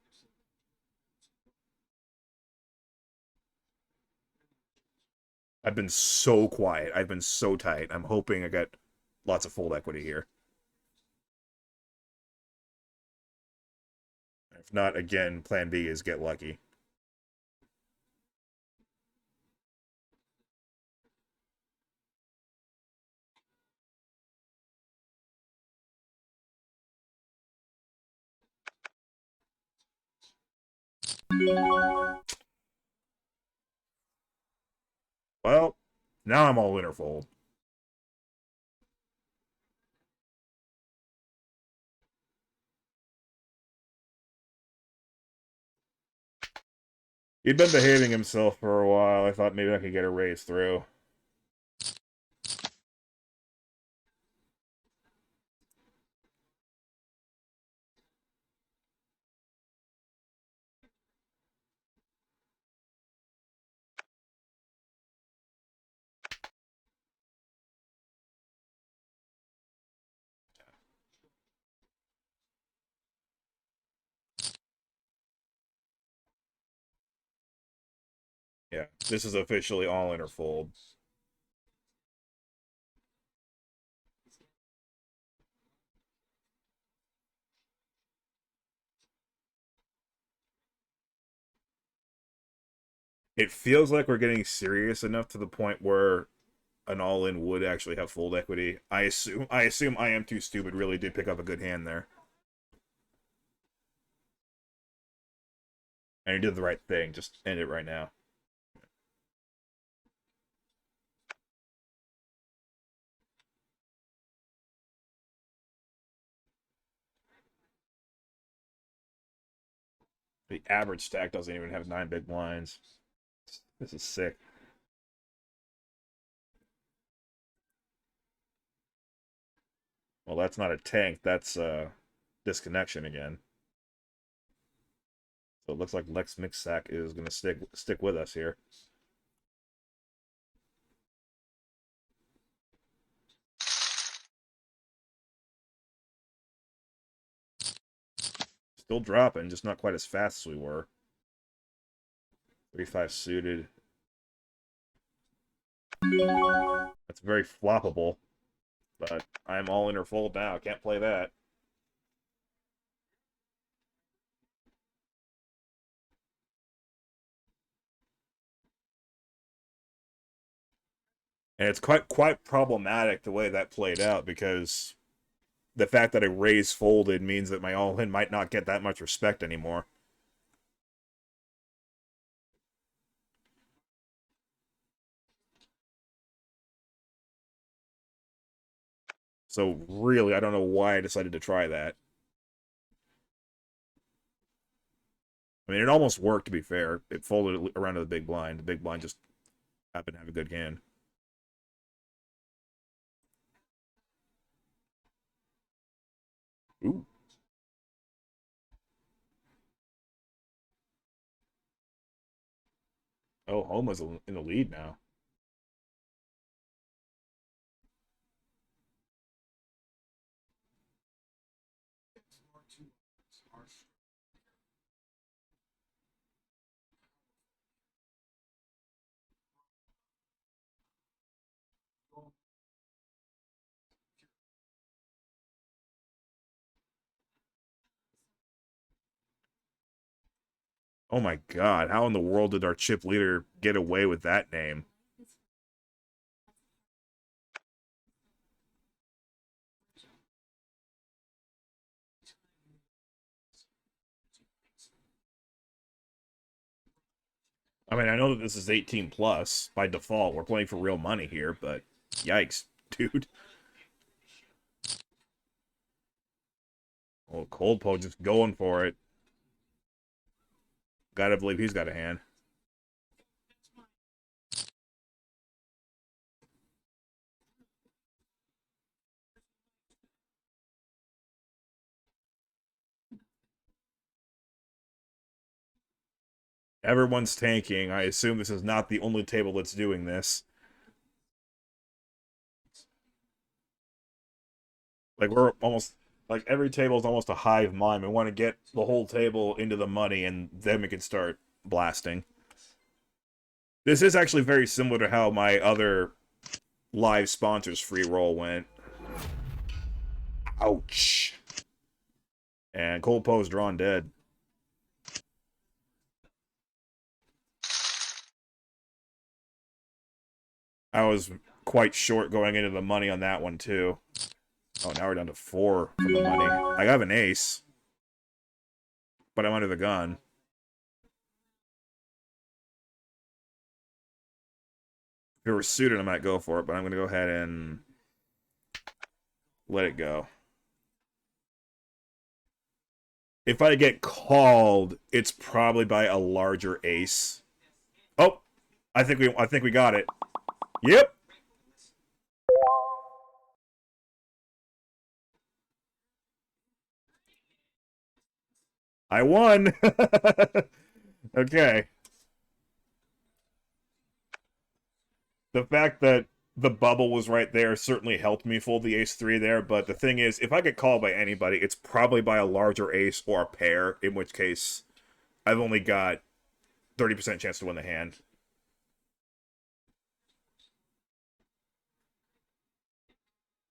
I've been so quiet. I've been so tight. I'm hoping I get lots of fold equity here. If not, again, plan B is get lucky. Well, now I'm all in or fold. He'd been behaving himself for a while. I thought maybe I could get a raise through. Yeah, this is officially all in or fold. It feels like we're getting serious enough to the point where an all-in would actually have fold equity. I assume I am too stupid really did pick up a good hand there. And he did the right thing. Just end it right now. The average stack doesn't even have 9 big blinds. This is sick. Well, that's not a tank. That's disconnection again. So it looks like Lex Mixsack is going to stick with us here. Still dropping, just not quite as fast as we were. 35 suited. That's very floppable. But I'm all in or fold now. Can't play that. And it's quite problematic the way that played out because the fact that a raise folded means that my all in might not get that much respect anymore. So really, I don't know why I decided to try that. I mean, it almost worked, to be fair. It folded around to the big blind. The big blind just happened to have a good hand. Ooh. Oh, Homa's in the lead now. Oh my god, how in the world did our chip leader get away with that name? I mean, I know that this is 18 plus by default. We're playing for real money here, but yikes, dude. Oh, Coldpo just going for it. Gotta believe he's got a hand. Everyone's tanking. I assume this is not the only table that's doing this. Like, we're almost... Like, every table is almost a hive mind. We want to get the whole table into the money, and then we can start blasting. This is actually very similar to how my other live sponsors Freeroll went. Ouch. And Coldpo's drawn dead. I was quite short going into the money on that one, too. Oh, now we're down to 4 for the money. I have an ace, but I'm under the gun. If it were suited, I might go for it, but I'm going to go ahead and let it go. If I get called, it's probably by a larger ace. Oh, I think we got it. Yep. I won. Okay. The fact that the bubble was right there certainly helped me fold the ace-3 there, but the thing is, if I get called by anybody, it's probably by a larger ace or a pair, in which case I've only got 30% chance to win the hand.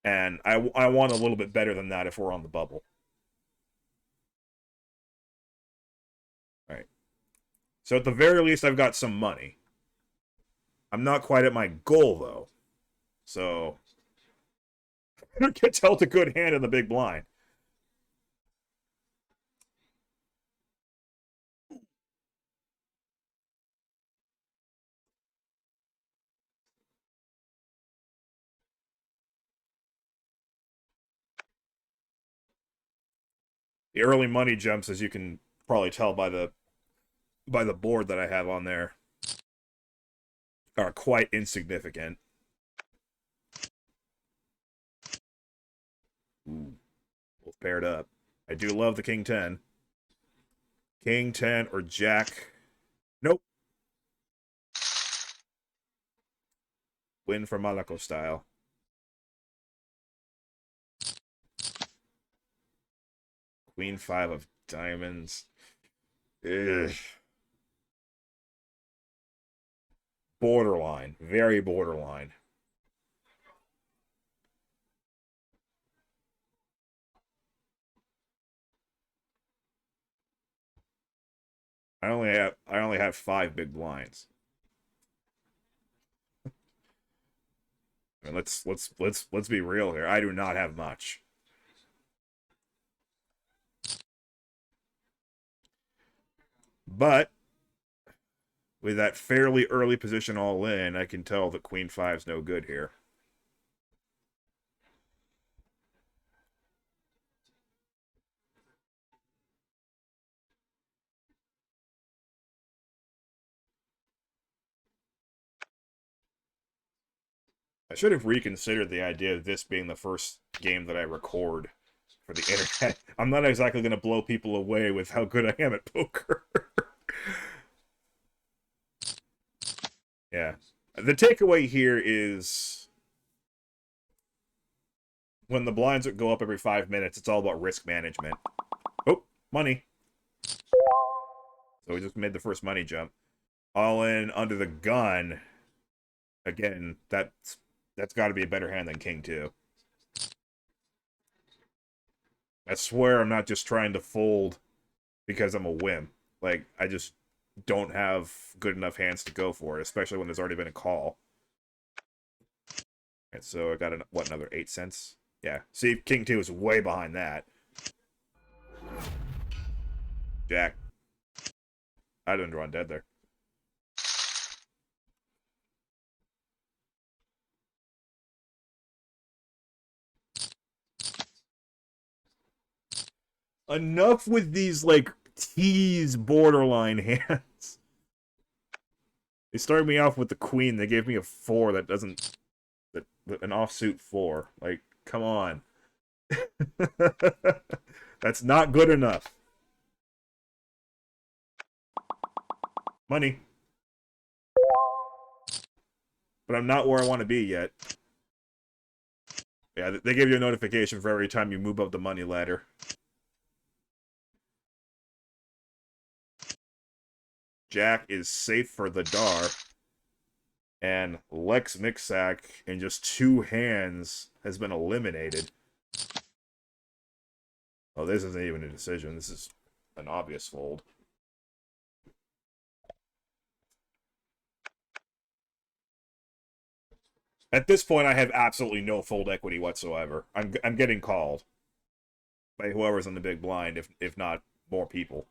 And I want a little bit better than that if we're on the bubble. All right. So at the very least, I've got some money. I'm not quite at my goal, though. So, get dealt a good hand in the big blind. The early money jumps, as you can probably tell by the board that I have on there, are quite insignificant. Ooh, both paired up. I do love the King 10. King 10 or Jack. Nope. Win for Malaco style. Queen 5 of diamonds. Ugh. Borderline. Very borderline. I only have 5 big blinds. I mean, let's be real here. I do not have much. But with that fairly early position all in, I can tell that Queen 5's no good here. I should have reconsidered the idea of this being the first game that I record for the internet. I'm not exactly going to blow people away with how good I am at poker. Yeah. The takeaway here is when the blinds go up every 5 minutes, it's all about risk management. Money. So we just made the first money jump. All in under the gun. Again, that's got to be a better hand than King 2. I swear I'm not just trying to fold because I'm a whim. Like, I just don't have good enough hands to go for it, especially when there's already been a call. And so I got, another 8 cents? Yeah. See, King 2 is way behind that. Jack. I didn't draw dead there. Enough with these, like, tease borderline hands. They started me off with the queen. They gave me a 4 that doesn't... an offsuit 4. Like, come on. That's not good enough. Money. But I'm not where I want to be yet. Yeah, they give you a notification for every time you move up the money ladder. Jack is safe for the Dar. And Lex Mixack, in just 2 hands, has been eliminated. Oh, this isn't even a decision. This is an obvious fold. At this point, I have absolutely no fold equity whatsoever. I'm getting called by whoever's in the big blind, if not more people.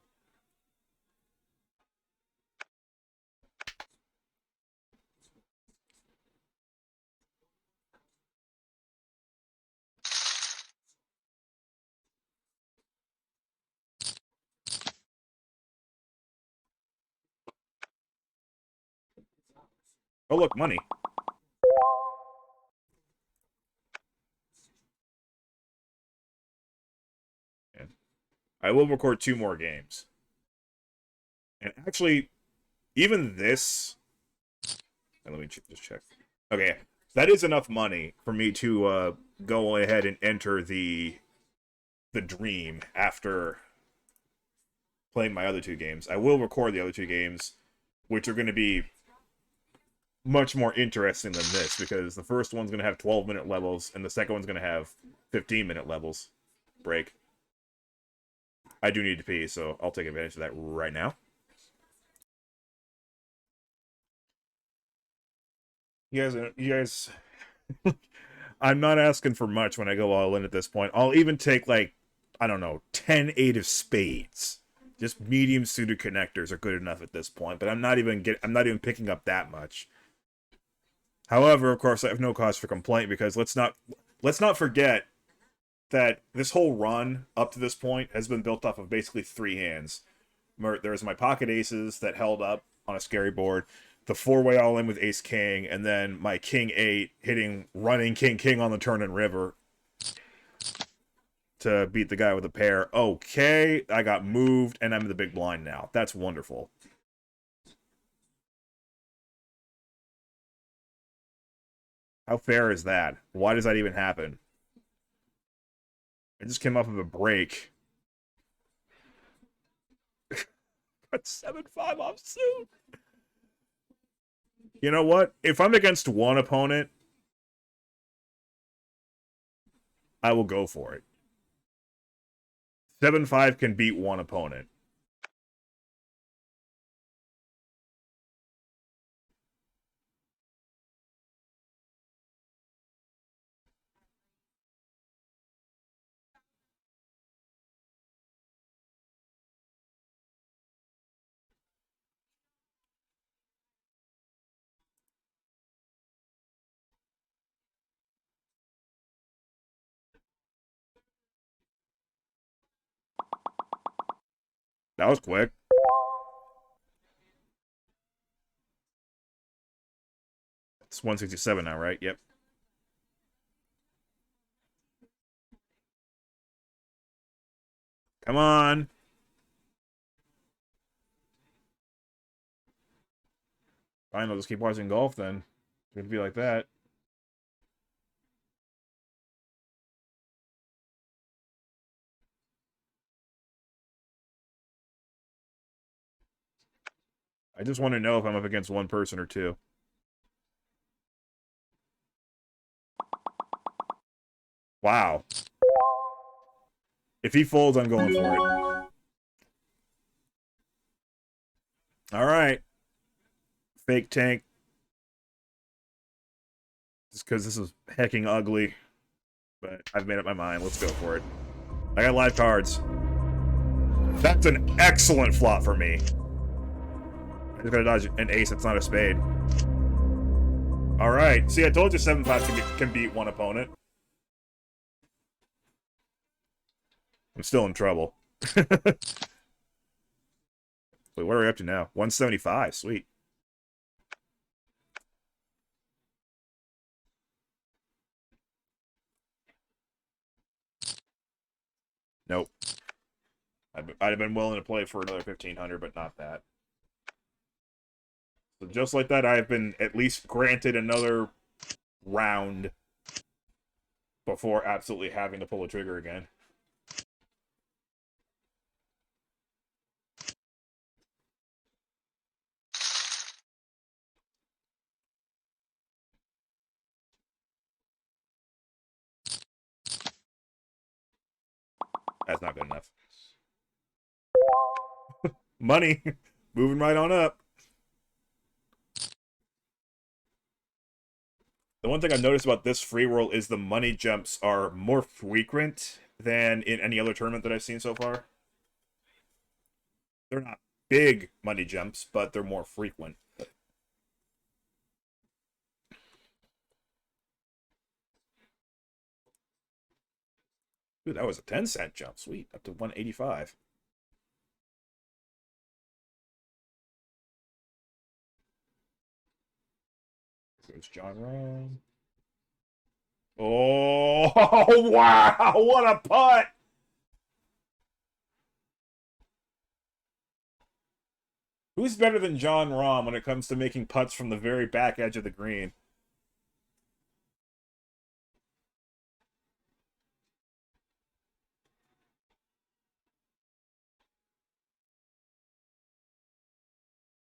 Oh, look, money. And I will record 2 more games. And actually, even this... Let me just check. Okay, that is enough money for me to go ahead and enter the dream after playing my other 2 games. I will record the other 2 games, which are going to be much more interesting than this, because the first one's going to have 12-minute levels, and the second one's going to have 15-minute levels. Break. I do need to pee, so I'll take advantage of that right now. You guys, I'm not asking for much when I go all in at this point. I'll even take, like, I don't know, 10 8 of spades. Just medium suited connectors are good enough at this point, but I'm not even picking up that much. However, of course, I have no cause for complaint, because let's not forget that this whole run up to this point has been built off of basically 3 hands. There's my pocket aces that held up on a scary board, the 4-way all in with ace king, and then my king 8 hitting running king king on the turn and river to beat the guy with a pair. Okay, I got moved, and I'm in the big blind now. That's wonderful. How fair is that? Why does that even happen? I just came off of a break. Got 7-5 offsuit. You know what? If I'm against one opponent, I will go for it. 7-5 can beat one opponent. That was quick. It's 167 now, right? Yep. Come on. Fine, I'll just keep watching golf then. It's gonna be like that. I just want to know if I'm up against one person or two. Wow. If he folds, I'm going for it. All right. Fake tank. Just because this is hecking ugly. But I've made up my mind. Let's go for it. I got live cards. That's an excellent flop for me. I just gotta dodge an ace that's not a spade. Alright. See, I told you 7-5 can beat one opponent. I'm still in trouble. Wait, what are we up to now? 175. Sweet. Nope. I'd have been willing to play for another 1,500, but not that. So just like that, I have been at least granted another round before absolutely having to pull a trigger again. That's not good enough. Money. Moving right on up. The one thing I've noticed about this free roll is the money jumps are more frequent than in any other tournament that I've seen so far. They're not big money jumps, but they're more frequent. Dude, that was a 10-cent jump. Sweet. Up to 185. There's John Ram. Oh, wow. What a putt. Who's better than John Rahm when it comes to making putts from the very back edge of the green?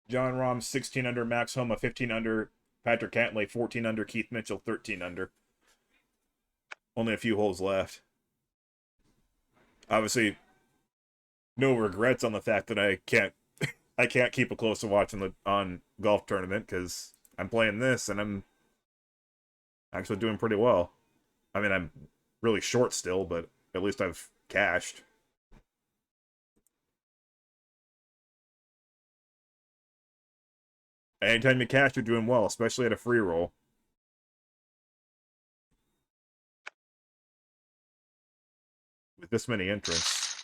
John Rahm 16 under, Max Homa 15 under, Patrick Cantlay 14 under, Keith Mitchell 13 under. Only a few holes left. Obviously, no regrets on the fact that I can't keep a close watch on golf tournament because I'm playing this and I'm actually doing pretty well. I mean, I'm really short still, but at least I've cashed. Anytime you cash, you're doing well, especially at a free roll. With this many entrants,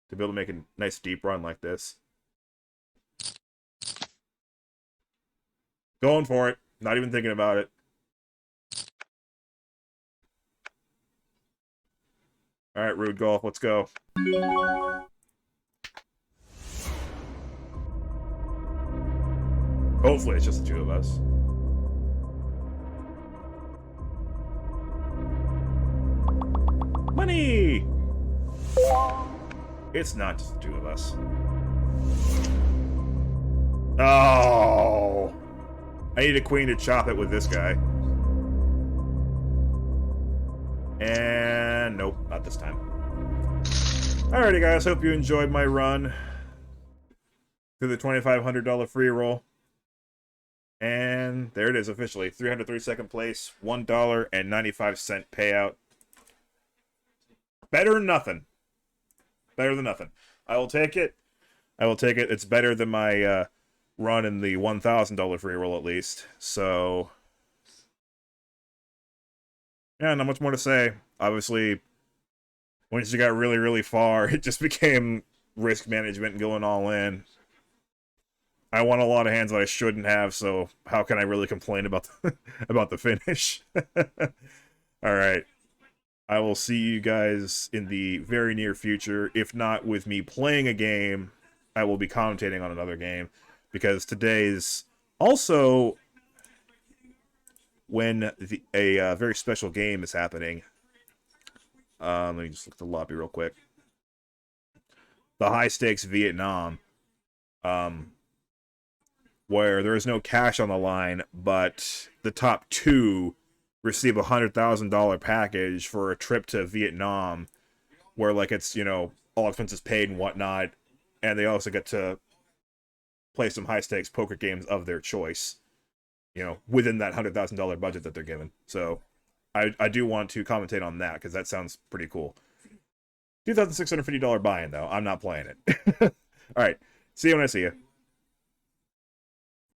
to be able to make a nice deep run like this. Going for it. Not even thinking about it. All right, Rude Golf, let's go. Hopefully it's just the two of us. Money! It's not just the two of us. Oh! I need a queen to chop it with this guy. And nope, not this time. Alrighty, guys. Hope you enjoyed my run through the $2,500 free roll. And there it is officially. 332nd place, $1.95 payout. Better than nothing. Better than nothing. I will take it. I will take it. It's better than my run in the $1,000 free roll at least. So, yeah, not much more to say. Obviously, once you got really, really far, it just became risk management and going all in. I won a lot of hands that I shouldn't have, so how can I really complain about about the finish? All right. I will see you guys in the very near future. If not with me playing a game, I will be commentating on another game because today's also when a very special game is happening. Let me just look at the lobby real quick. The high stakes Vietnam. where there is no cash on the line, but the top two receive $100,000 package for a trip to Vietnam, where like it's, you know, all expenses paid and whatnot, and they also get to play some high stakes poker games of their choice, you know, within that $100,000 budget that they're given. So I do want to commentate on that because that sounds pretty cool. $2,650 buy-in though. I'm not playing it. All right. See you when I see you.